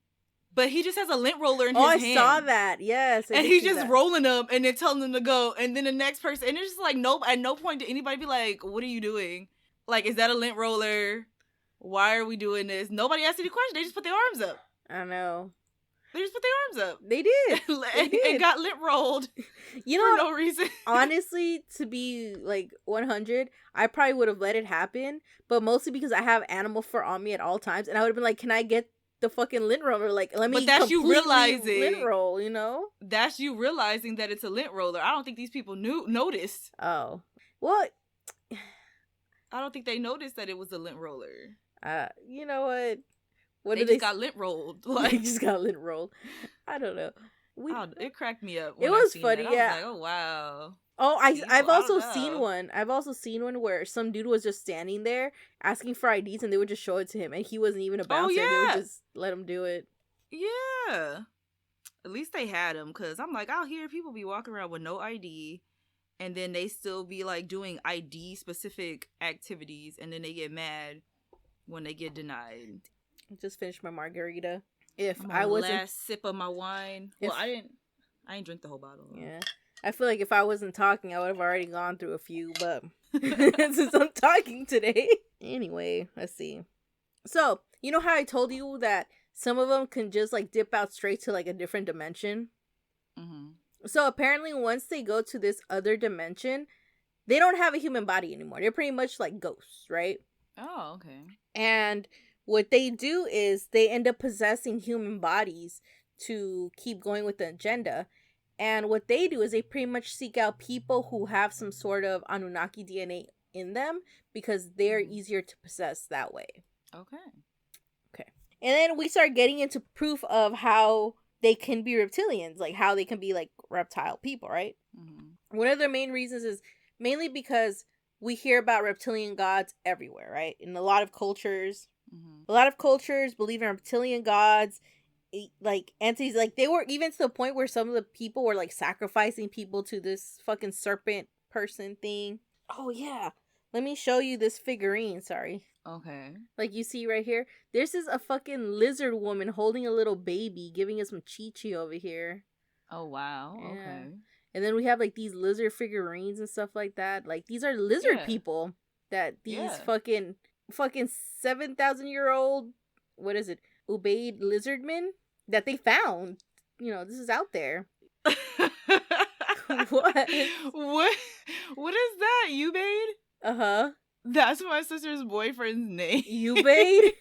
but he just has a lint roller in his hand. I saw that. Yes. And he's just rolling them and then telling them to go, and then the next person, and it's just like, nope, at no point did anybody be like, what are you doing? Like, is that a lint roller? Why are we doing this? Nobody asked any question. They just put their arms up. I know. They just put their arms up. They did. And got lint rolled. You know, for no reason. Honestly, to be like 100, I probably would have let it happen, but mostly because I have animal fur on me at all times, and I would have been like, can I get the fucking lint roller? Like, let me. But that's you realizing lint roll. You know, that's you realizing that it's a lint roller. I don't think these people noticed. Oh, what? I don't think they noticed that it was a lint roller. You know what? They just got lint rolled. Like, they just got lint rolled. I don't know. It cracked me up. It was funny. That. Yeah. I was like, oh wow. Oh, I've also seen one. I've also seen one where some dude was just standing there asking for IDs, and they would just show it to him, and he wasn't even a bouncer. Oh, yeah. They would just let him do it. Yeah. At least they had him, because I'm like, out here, people be walking around with no ID, and then they still be like doing ID specific activities, and then they get mad when they get denied. I just finished my margarita. Last sip of my wine. Well, I didn't drink the whole bottle. Yeah. I feel like if I wasn't talking, I would have already gone through a few, but since I'm talking today. Anyway, let's see. So, you know how I told you that some of them can just like dip out straight to like a different dimension? Mm-hmm. So apparently once they go to this other dimension, they don't have a human body anymore. They're pretty much like ghosts, right? Oh, okay. And what they do is they end up possessing human bodies to keep going with the agenda. And what they do is they pretty much seek out people who have some sort of Anunnaki DNA in them because they're easier to possess that way. Okay. Okay. And then we start getting into proof of how they can be reptilians, like how they can be like reptile people, right? Mm-hmm. One of their main reasons is mainly because we hear about reptilian gods everywhere, right? In a lot of cultures. Mm-hmm. A lot of cultures believe in reptilian gods, like entities. Like they were even to the point where some of the people were like sacrificing people to this fucking serpent person thing. Oh yeah. Let me show you this figurine, sorry. Okay. Like you see right here, this is a fucking lizard woman holding a little baby, giving us some chi-chi over here. Oh wow. Yeah. Okay. And then we have like these lizard figurines and stuff like that. Like these are lizard people that these fucking 7,000-year-old, what is it, Ubaid lizardmen that they found. You know, this is out there. What? What is that? Ubaid? Uh-huh. That's my sister's boyfriend's name. Ubaid?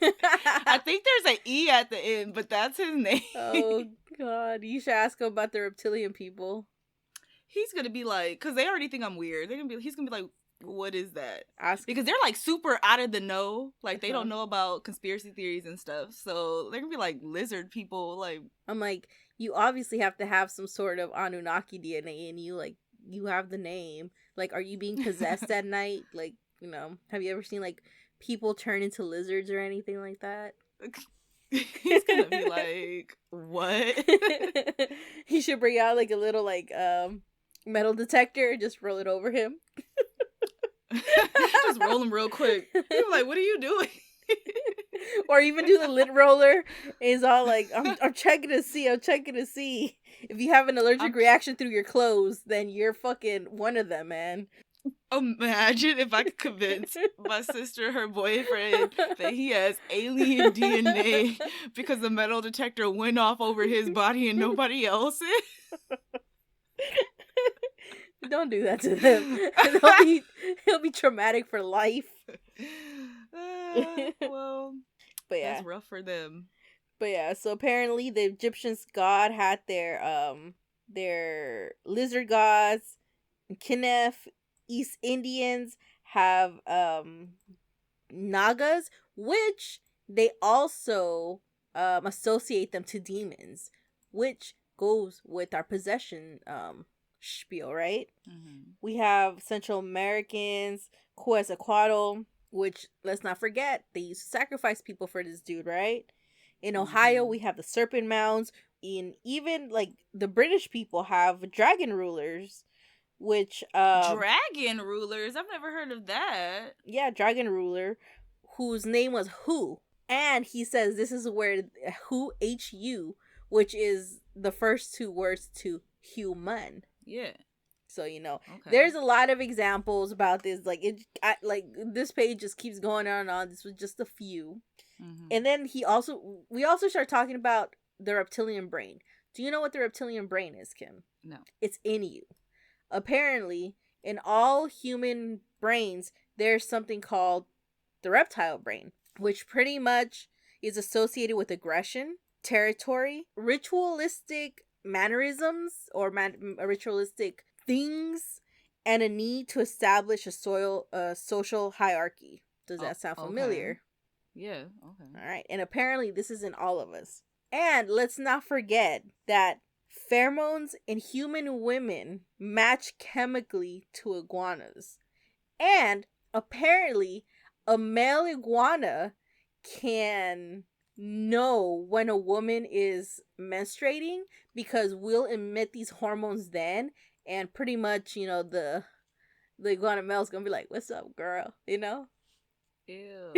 I think there's an E at the end, but that's his name. Oh, God. You should ask him about the reptilian people. He's going to be like, because they already think I'm weird. He's going to be like, what is that? Because they're like super out of the know. Like they don't know about conspiracy theories and stuff. So they're going to be like lizard people. Like I'm like, you obviously have to have some sort of Anunnaki DNA in you. Like you have the name. Like, are you being possessed at night? Like, you know, have you ever seen like people turn into lizards or anything like that? He's gonna be like, what? He should bring out like a little like metal detector and just roll it over him. Just roll him real quick. He's like, what are you doing? Or even do the lint roller. It's all like, I'm checking to see. If you have an allergic reaction through your clothes, then you're fucking one of them, man. Imagine if I could convince my sister, her boyfriend, that he has alien DNA because the metal detector went off over his body and nobody else's. Don't do that to them. He'll be traumatic for life. Well, but yeah, that's rough for them. But yeah, so apparently the Egyptians' god had their lizard gods. Kinef, East Indians have Nagas, which they also associate them to demons, which goes with our possession spiel, right? Mm-hmm. We have Central Americans, Quetzalcoatl, which, let's not forget, they used to sacrifice people for this dude, right? In Ohio, we have the serpent mounds. In even, like, the British people have dragon rulers, which... dragon rulers? I've never heard of that. Yeah, dragon ruler, whose name was Hu. And he says this is where Hu, H-U, which is the first two words to human. Yeah. So, you know, there's a lot of examples about this. Like, this page just keeps going on and on. This was just a few. Mm-hmm. And then we also start talking about the reptilian brain. Do you know what the reptilian brain is, Kim? No. It's in you. Apparently, in all human brains, there's something called the reptile brain, which pretty much is associated with aggression, territory, ritualistic mannerisms, or ritualistic things, and a need to establish a social hierarchy. Does that sound familiar? Yeah, okay. All right, and apparently this is in all of us. And let's not forget that pheromones in human women match chemically to iguanas. And apparently a male iguana can know when a woman is menstruating because we'll emit these hormones then, and pretty much, you know, the iguana male's gonna be like, what's up, girl? You know? Ew.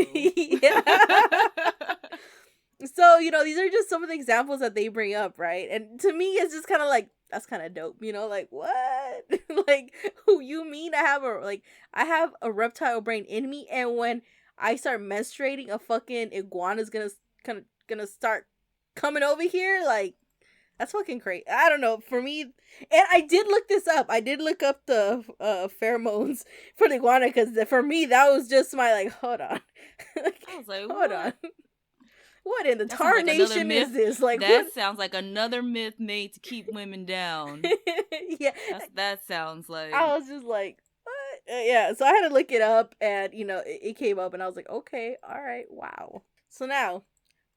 So, you know, these are just some of the examples that they bring up, right? And to me, it's just kind of like, that's kind of dope, you know? Like, what? Like, who you mean I have a reptile brain in me? And when I start menstruating, a fucking iguana's gonna start coming over here. Like, that's fucking crazy. I don't know. For me, and I did look this up. I did look up the pheromones for the iguana, because for me that was just my like, hold on. I was like, hold what? on. What in the tarnation is this? Like, that sounds like another myth made to keep women down. Yeah, that sounds like. I was just like, what? Yeah, so I had to look it up, and it came up, and I was like, okay, all right, wow. So now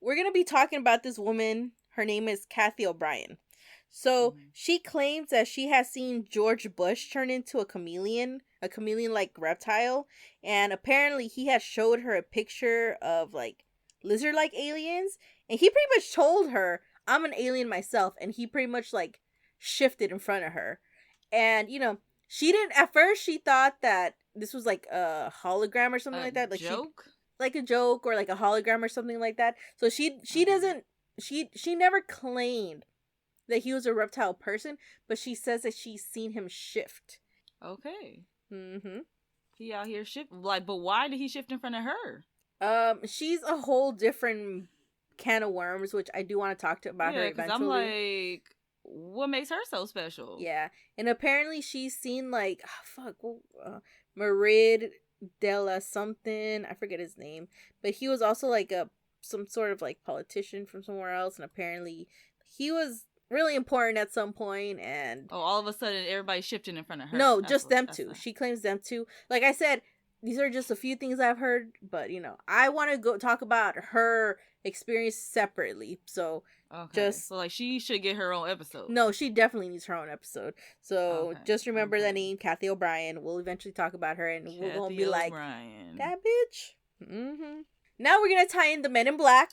we're gonna be talking about this woman. Her name is Kathy O'Brien. So she claims that she has seen George Bush turn into a chameleon-like reptile, and apparently he has showed her a picture of like lizard-like aliens, and he pretty much told her, I'm an alien myself, and he pretty much like shifted in front of her. And she didn't, at first she thought that this was like a hologram or something like that, like joke, like a joke or like a hologram or something like that. So she doesn't, she never claimed that he was a reptile person, but she says that she's seen him shift. Okay. He out here shift, like, but why did he shift in front of her? She's a whole different can of worms, which I do want to talk about her eventually. I'm like, what makes her so special? Yeah, and apparently she's seen like, Merid Della something, I forget his name, but he was also like some sort of like politician from somewhere else, and apparently he was really important at some point, and all of a sudden everybody's shifting in front of her. No, just them two. She claims them two. Like I said, these are just a few things I've heard, but I want to go talk about her experience separately. So so like she should get her own episode. No, she definitely needs her own episode. So just remember that name, Kathy O'Brien. We'll eventually talk about her, and we're gonna be like, that bitch. Now we're gonna tie in the Men in Black,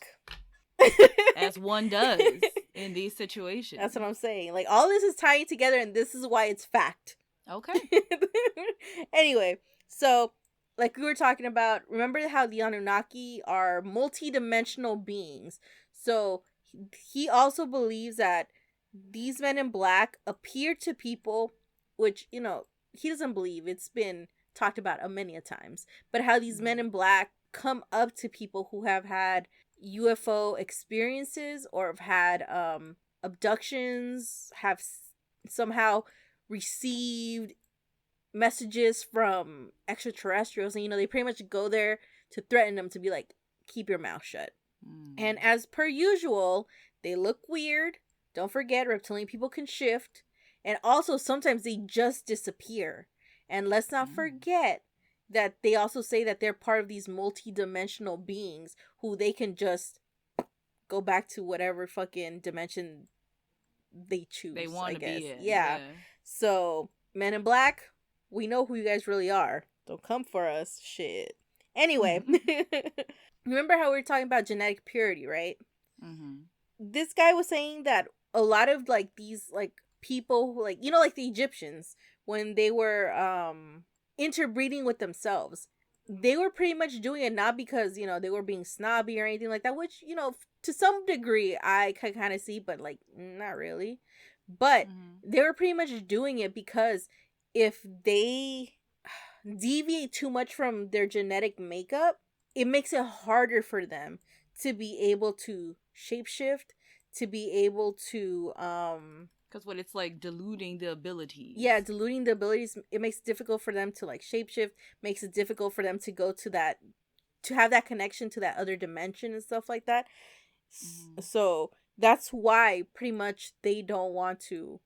as one does in these situations. That's what I'm saying. Like, all this is tying together, and this is why it's fact. Okay. Anyway, so like we were talking about, remember how the Anunnaki are multi-dimensional beings. So he also believes that these men in black appear to people, which, he doesn't believe. It's been talked about many a times. But how these men in black come up to people who have had UFO experiences or have had abductions, have somehow received messages from extraterrestrials, and they pretty much go there to threaten them, to be like, keep your mouth shut. And as per usual, they look weird. Don't forget, reptilian people can shift, and also sometimes they just disappear. And let's not forget that they also say that they're part of these multi-dimensional beings who they can just go back to whatever fucking dimension they choose. They want to be in. Yeah. So, Men in Black, we know who you guys really are. Don't come for us. Shit. Anyway, remember how we were talking about genetic purity, right? This guy was saying that a lot of like these like people who like, like the Egyptians, when they were interbreeding with themselves, they were pretty much doing it not because they were being snobby or anything like that, which to some degree I can kind of see, but like not really. But they were pretty much doing it because if they deviate too much from their genetic makeup, it makes it harder for them to be able to shapeshift, to be able to because what it's like diluting the abilities. Yeah, diluting the abilities. It makes it difficult for them to like shapeshift, makes it difficult for them to go to that, to have that connection to that other dimension and stuff like that. So that's why pretty much they don't want to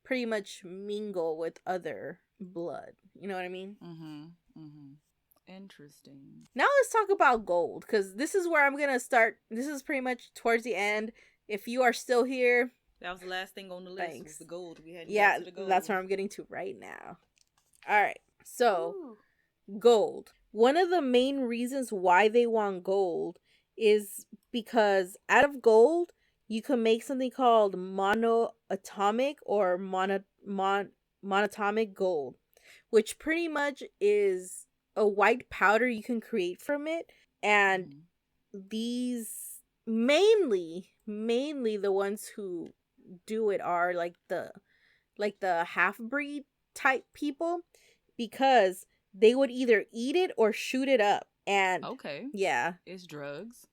pretty much mingle with other blood. You know what I mean? Interesting. Now let's talk about gold, because this is where I'm gonna start. This is pretty much towards the end. If you are still here, that was the last thing on the list. Was the gold. We had to the gold. That's where I'm getting to right now. All right, so gold. One of the main reasons why they want gold is because out of gold you can make something called monoatomic or monatomic gold, which pretty much is a white powder you can create from it. And these mainly the ones who do it are like the half-breed type people, because they would either eat it or shoot it up. And okay, yeah, it's drugs.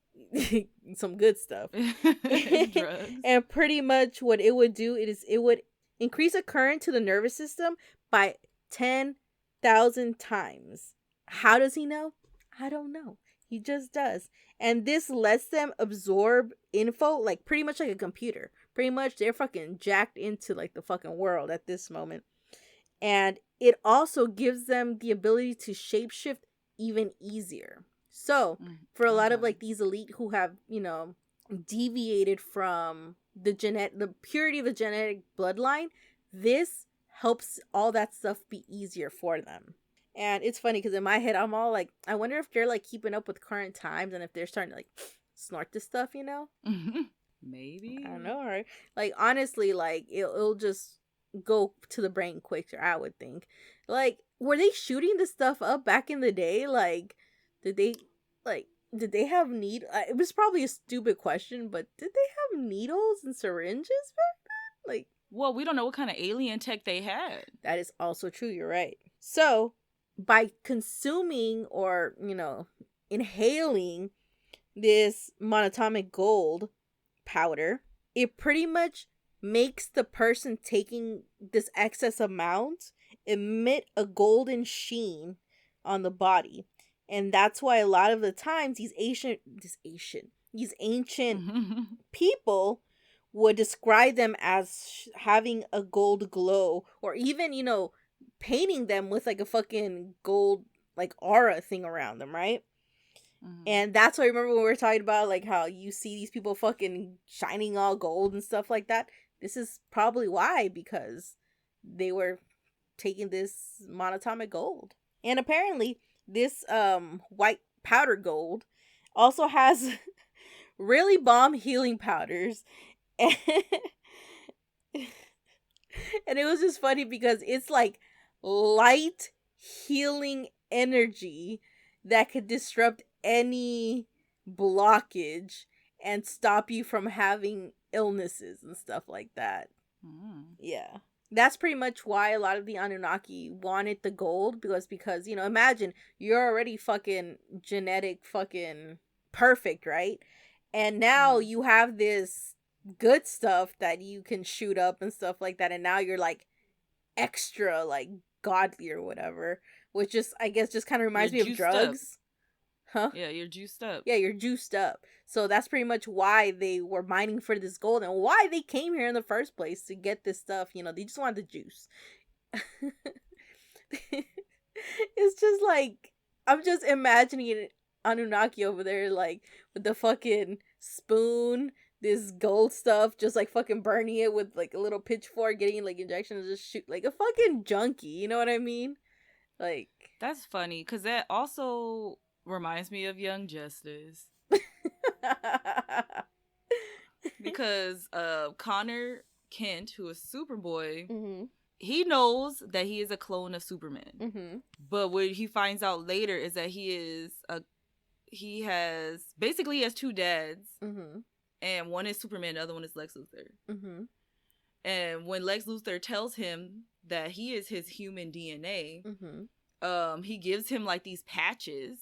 some good stuff. It's drugs. And pretty much what it would do is it would increase a current to the nervous system by 10,000 times. How does he know? I don't know. He just does. And this lets them absorb info like pretty much like a computer. Pretty much they're fucking jacked into like the fucking world at this moment. And it also gives them the ability to shapeshift even easier. So, for a lot of like these elite who have, you know, deviated from the purity of the genetic bloodline, this helps all that stuff be easier for them. And it's funny because in my head, I'm all like, I wonder if they're like keeping up with current times and if they're starting to like snort this stuff, you know? Maybe. I don't know, right? Like, honestly, like, it'll just go to the brain quicker, I would think. Like, were they shooting this stuff up back in the day? Like, did they have it was probably a stupid question, but did they have needles and syringes back then? Like, well, we don't know what kind of alien tech they had. That is also true, you're right. So, by consuming or, you know, inhaling this monatomic gold powder, it pretty much makes the person taking this excess amount emit a golden sheen on the body. And that's why a lot of the times these ancient people would describe them as having a gold glow, or even, you know, painting them with like a fucking gold like aura thing around them, right? And that's why I remember when we were talking about like how you see these people fucking shining all gold and stuff like that. This is probably why, because they were taking this monatomic gold. And apparently this white powder gold also has really bomb healing powders. And it was just funny because it's like light healing energy that could disrupt any blockage and stop you from having illnesses and stuff like that. Yeah. That's pretty much why a lot of the Anunnaki wanted the gold, because, you know, imagine you're already fucking genetic fucking perfect, right? And now you have this good stuff that you can shoot up and stuff like that, and now you're like extra like godly or whatever, which just, I guess, just kind of reminds me of drugs. Huh? Yeah, you're juiced up. Yeah, you're juiced up. So that's pretty much why they were mining for this gold and why they came here in the first place, to get this stuff. You know, they just wanted the juice. It's just like, I'm just imagining Anunnaki over there, like, with the fucking spoon, this gold stuff, just like fucking burning it with like a little pitchfork, getting like injections, just shoot like a fucking junkie. You know what I mean? Like, that's funny, because that also reminds me of Young Justice. Because Connor Kent, who is Superboy, he knows that he is a clone of Superman. But what he finds out later is that he has two dads. And one is Superman, the other one is Lex Luthor. And when Lex Luthor tells him that he is his human DNA, he gives him like these patches.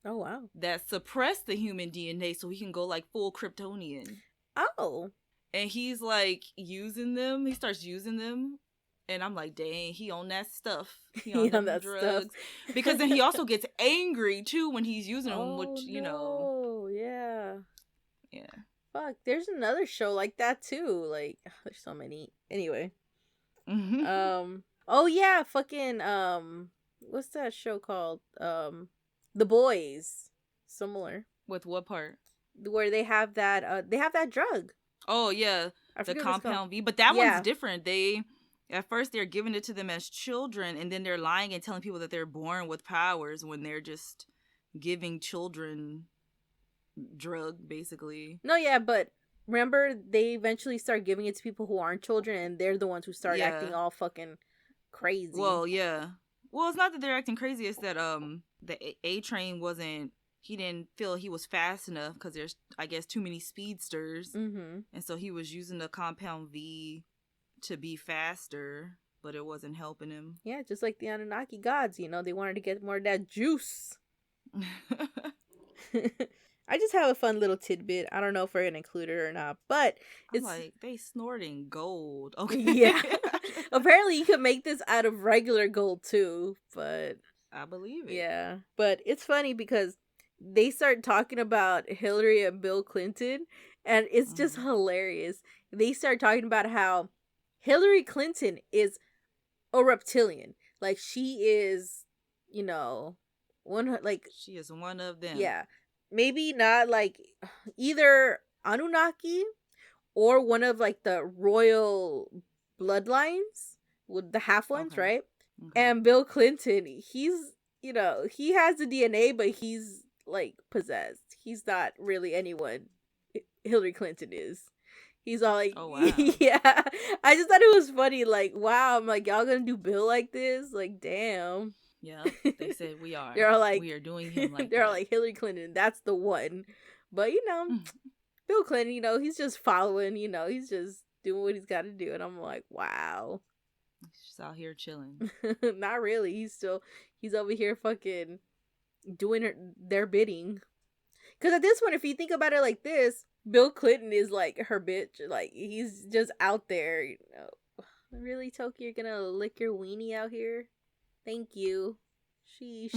Oh, wow. That suppress the human DNA so he can go like full Kryptonian. Oh. And he's like using them. He starts using them. And I'm like, dang, he on that stuff. He on that drugs. Stuff. Because then he also gets angry too when he's using them, which, you know. Oh, yeah. Yeah. Fuck, there's another show like that too. Like, there's so many. Anyway. Oh yeah, fucking what's that show called? The Boys. Similar. With what part? Where they have that drug. Oh yeah, the compound V. But that one's different. At first they're giving it to them as children, and then they're lying and telling people that they're born with powers when they're just giving children drug, basically. No, yeah, but remember they eventually start giving it to people who aren't children, and they're the ones who start acting all fucking crazy. Well, yeah. Well, it's not that they're acting crazy. It's that the A train wasn't. He didn't feel he was fast enough because there's, I guess, too many speedsters, and so he was using the compound V to be faster, but it wasn't helping him. Yeah, just like the Anunnaki gods, you know, they wanted to get more of that juice. I just have a fun little tidbit. I don't know if we're gonna include it or not, but it's like they snorting gold. Okay. Yeah. Apparently you could make this out of regular gold too, but I believe it. Yeah. But it's funny because they start talking about Hillary and Bill Clinton, and it's just hilarious. They start talking about how Hillary Clinton is a reptilian. Like she is, you know, she is one of them. Yeah. Maybe not like either Anunnaki or one of like the royal bloodlines with the half ones, right? Okay. And Bill Clinton, he's, you know, he has the DNA, but he's like possessed. He's not really anyone Hillary Clinton is. He's all like, oh, wow. Yeah. I just thought it was funny. Like, wow, I'm like, y'all gonna do Bill like this? Like, damn. Yeah, they said we are. They're like, we are doing him like they're like Hillary Clinton. That's the one. But you know, Bill Clinton, you know, he's just following. You know, he's just doing what he's got to do, and I'm like, wow. He's just out here chilling. Not really. He's over here fucking doing their bidding. Because at this point, if you think about it like this, Bill Clinton is like her bitch. Like he's just out there. You know, really, Toki, you're gonna lick your weenie out here? Thank you. Sheesh.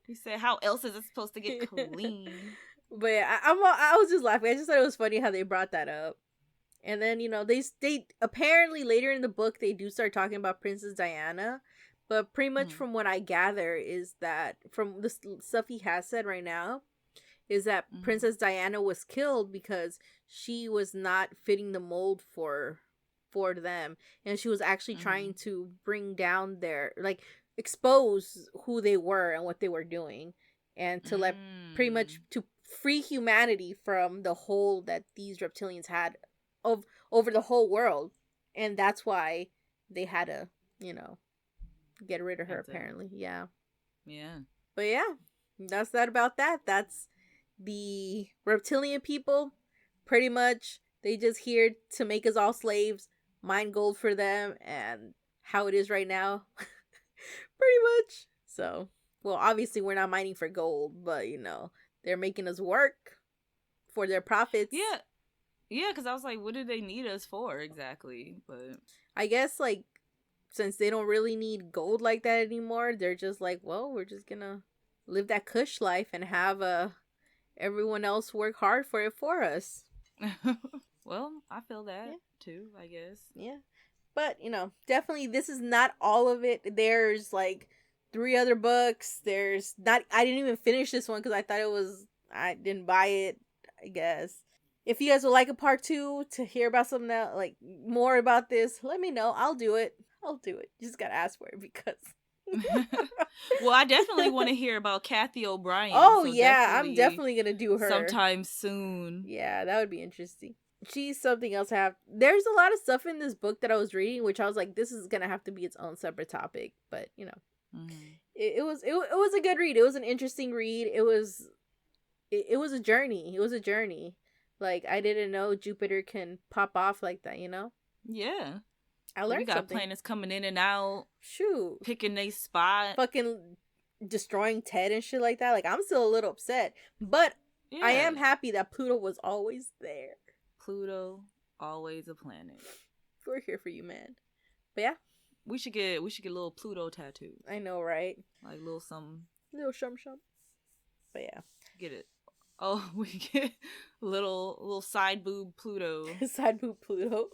He said, how else is it supposed to get clean? But yeah, I was just laughing. I just thought it was funny how they brought that up. And then, you know, they apparently later in the book, they do start talking about Princess Diana. But pretty much from what I gather is that, from the stuff he has said right now, is that Princess Diana was killed because she was not fitting the mold for them, and she was actually trying to bring down their, like, expose who they were and what they were doing, and to let pretty much to free humanity from the hold that these reptilians had over the whole world. And that's why they had to, you know, get rid of her. Apparently. Yeah But yeah, that's that about that. That's the reptilian people. Pretty much they just here to make us all slaves, mine gold for them, and how it is right now. Pretty much. So, well, obviously we're not mining for gold, but you know, they're making us work for their profits. Yeah, because I was like, what do they need us for exactly? But I guess, like, since they don't really need gold like that anymore, they're just like, well, we're just gonna live that cush life and have everyone else work hard for it for us. Well, I feel that too, I guess. Yeah. But, you know, definitely this is not all of it. There's like 3 other books. I didn't even finish this one because I didn't buy it, I guess. If you guys would like a part 2 to hear about something that, like, more about this, let me know. I'll do it. You just gotta ask for it because. Well, I definitely want to hear about Kathy O'Brien. Oh, so yeah, I'm definitely gonna do her sometime soon. Yeah, that would be interesting. She's something else. There's a lot of stuff in this book that I was reading, which I was like, this is gonna have to be its own separate topic. But you know, it was a good read. It was an interesting read. It was a journey. It was a journey. Like, I didn't know Jupiter can pop off like that. You know? Yeah. I learned we got something. Planets coming in and out. Shoot. Picking their spot. Fucking destroying Ted and shit like that. Like, I'm still a little upset. But I am happy that Pluto was always there. Pluto, always a planet. We're here for you, man. But yeah. We should get little Pluto tattoos. I know, right? Like little something. Little shum. But yeah. Get it. Oh, we get little side boob Pluto. Side boob Pluto.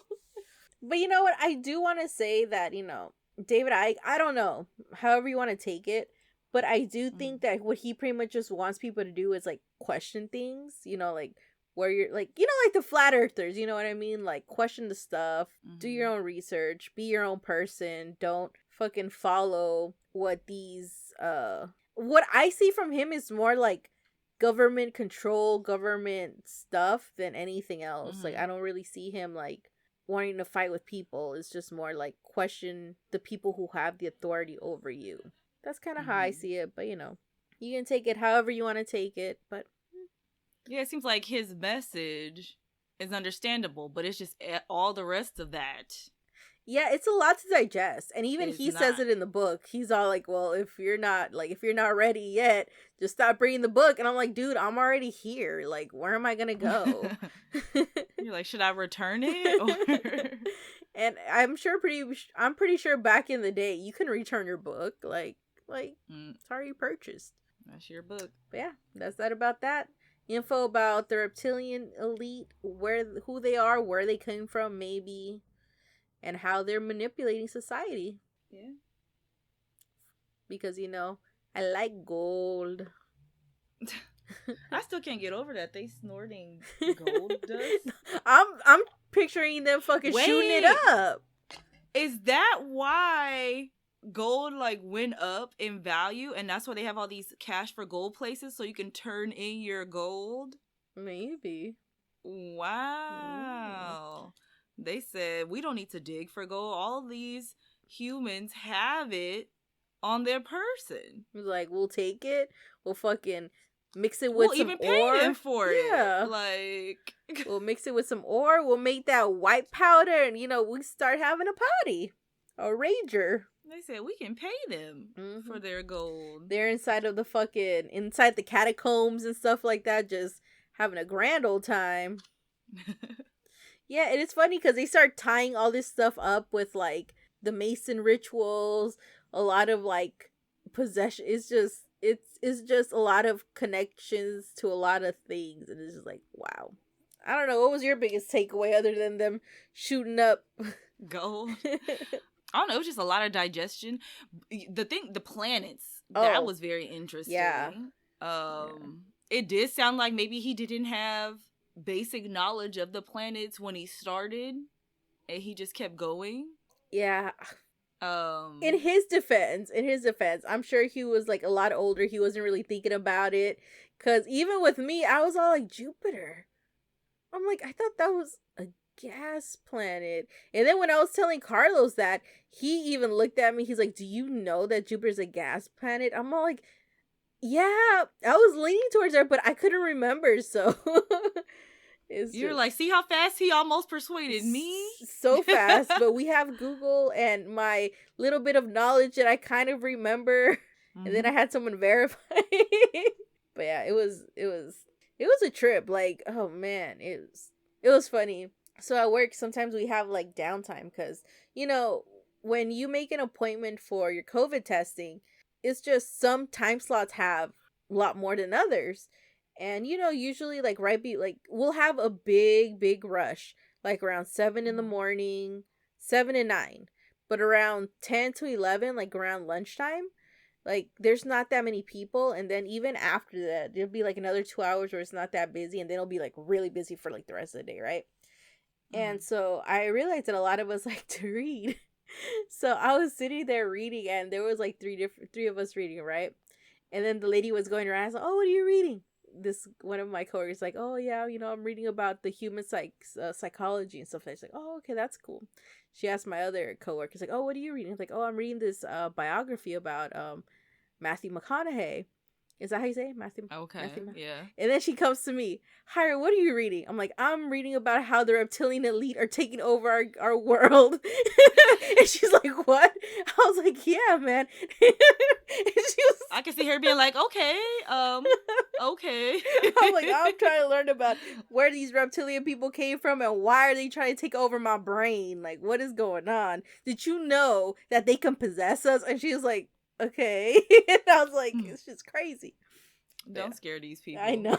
But you know what? I do want to say that, you know, David Icke, I don't know, however you want to take it, but I do think that what he pretty much just wants people to do is, like, question things, you know, like, where you're, like, you know, like the flat earthers, you know what I mean? Like, question the stuff, do your own research, be your own person, don't fucking follow what these, what I see from him is more like government control, government stuff than anything else. Like, I don't really see him, like, wanting to fight with people. It's just more like question the people who have the authority over you. That's kind of how I see it, but you know, you can take it however you want to take it. But yeah, it seems like his message is understandable, but it's just all the rest of that. Yeah, it's a lot to digest. And even he says not. it in the book. He's all like, well, if you're not ready yet, just stop reading the book. And I'm like, dude, I'm already here. Like, where am I going to go? You're like, should I return it? Or... And I'm pretty sure back in the day, you can return your book. Like it's already purchased. That's your book. But yeah, that's that about that. Info about the reptilian elite, who they are, where they came from, maybe, and how they're manipulating society. Yeah. Because, I like gold. I still can't get over that. They snorting gold dust. I'm picturing them fucking shooting it up. Is that why gold went up in value, and that's why they have all these cash for gold places so you can turn in your gold? Maybe. Wow. They said we don't need to dig for gold. All these humans have it on their person. It was like, we'll take it. We'll fucking mix it with some even pay ore. Them for yeah. it. We'll mix it with some ore. We'll make that white powder, and we start having a party, a rager. They said we can pay them for their gold. They're inside the catacombs and stuff like that, just having a grand old time. Yeah, and it's funny because they start tying all this stuff up with the Mason rituals, a lot of possession. It's just a lot of connections to a lot of things, and it's just like, wow. I don't know, what was your biggest takeaway other than them shooting up gold? I don't know, it was just a lot of digestion. The planets, that was very interesting. Yeah. It did sound like maybe he didn't have basic knowledge of the planets when he started, and he just kept going. Yeah. In his defense, I'm sure he was a lot older. He wasn't really thinking about it. Because even with me, I was all like, Jupiter. I'm like, I thought that was a gas planet. And then when I was telling Carlos that, he even looked at me. He's like, do you know that Jupiter's a gas planet? I'm all like, yeah, I was leaning towards that, but I couldn't remember. So you're like, see how fast he almost persuaded me? So fast. But we have Google and my little bit of knowledge that I kind of remember. Mm-hmm. And then I had someone verify. But yeah, it was a trip. Oh man, it was funny. So at work, sometimes we have downtime because, when you make an appointment for your COVID testing, it's just some time slots have a lot more than others. And, usually we'll have a big rush, around 7 in the morning, 7 and 9, but around 10 to 11, around lunchtime, there's not that many people. And then even after that, there'll be another 2 hours where it's not that busy. And then it'll be really busy for the rest of the day. Right. And so I realized that a lot of us like to read. So I was sitting there reading, and there was three of us reading, right? And then the lady was going around. I was like, oh, what are you reading? One of my coworkers like, oh yeah, I'm reading about the human psychology and stuff. I was like, oh, okay, that's cool. She asked my other coworkers like, oh, what are you reading? I was like, oh, I'm reading this biography about Matthew McConaughey. Is that how you say it? Matthew? Okay, yeah. And then she comes to me, Hyra, what are you reading? I'm like, I'm reading about how the reptilian elite are taking over our world. And she's like, what? I was like, yeah, man. And she was... I can see her being like, okay. I'm like, I'm trying to learn about where these reptilian people came from and why are they trying to take over my brain? What is going on? Did you know that they can possess us? And she was like, okay. And I was like, it's just crazy. Don't scare these people. I know.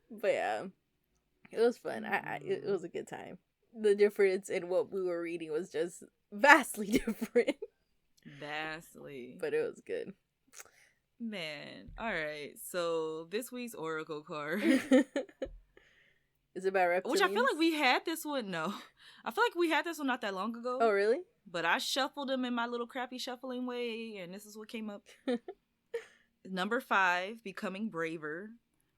But yeah, it was fun. It was a good time. The difference in what we were reading was just vastly different. Vastly. But it was good. Man. All right. So this week's Oracle card is about reptilians. Which I feel like we had this one. No. I feel like we had this one not that long ago. Oh, really? But I shuffled them in my little crappy shuffling way, and this is what came up. Number 5, becoming braver.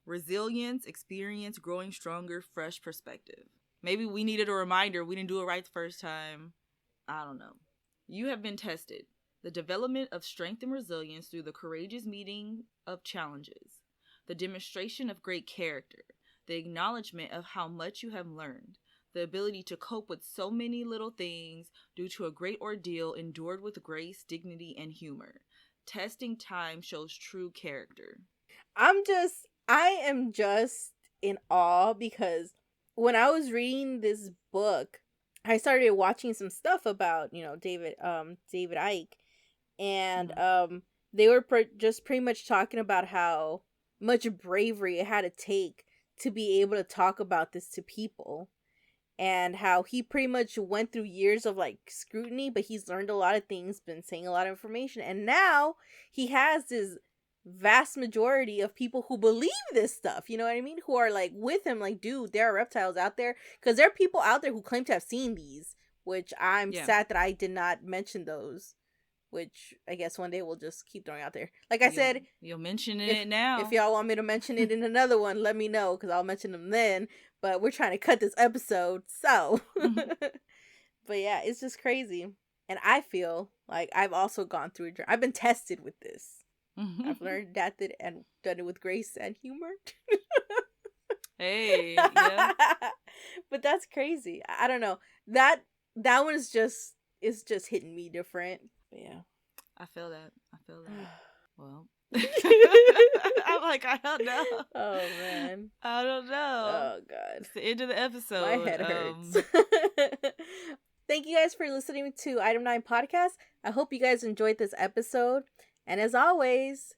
Resilience, experience, growing stronger, fresh perspective. Maybe we needed a reminder. We didn't do it right the first time. I don't know. You have been tested. The development of strength and resilience through the courageous meeting of challenges. The demonstration of great character. The acknowledgement of how much you have learned. the ability to cope with so many little things due to a great ordeal endured with grace, dignity, and humor. Testing time shows true character. I am just in awe because when I was reading this book, I started watching some stuff about, David Icke, and they were just pretty much talking about how much bravery it had to take to be able to talk about this to people, and how he pretty much went through years of like scrutiny, but he's learned a lot of things, been saying a lot of information, and now he has this vast majority of people who believe this stuff, you know what I mean, who are like with him, like, dude, there are reptiles out there, because there are people out there who claim to have seen these, which I'm sad that I did not mention those, which I guess one day we'll just keep throwing out there. Like I said, you'll mention it now. If y'all want me to mention it in another one, let me know, because I'll mention them then, but we're trying to cut this episode, so but yeah, it's just crazy. And I feel like I've also gone through I've been tested with this. I've learned, adapted, and done it with grace and humor. Hey, yeah. But that's crazy. I don't know. That one is just hitting me different. But yeah. I feel that. Well. I'm like, I don't know. Oh, man. I don't know. Oh, God. It's the end of the episode. My head hurts. Thank you guys for listening to Item 9 Podcast. I hope you guys enjoyed this episode. And as always,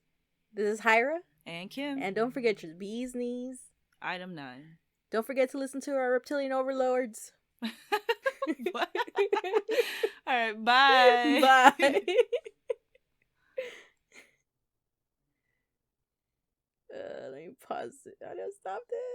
this is Hyra. And Kim. And don't forget your bee's knees. Item 9. Don't forget to listen to our reptilian overlords. What? All right, bye. Bye. Let me pause it. I just stopped it.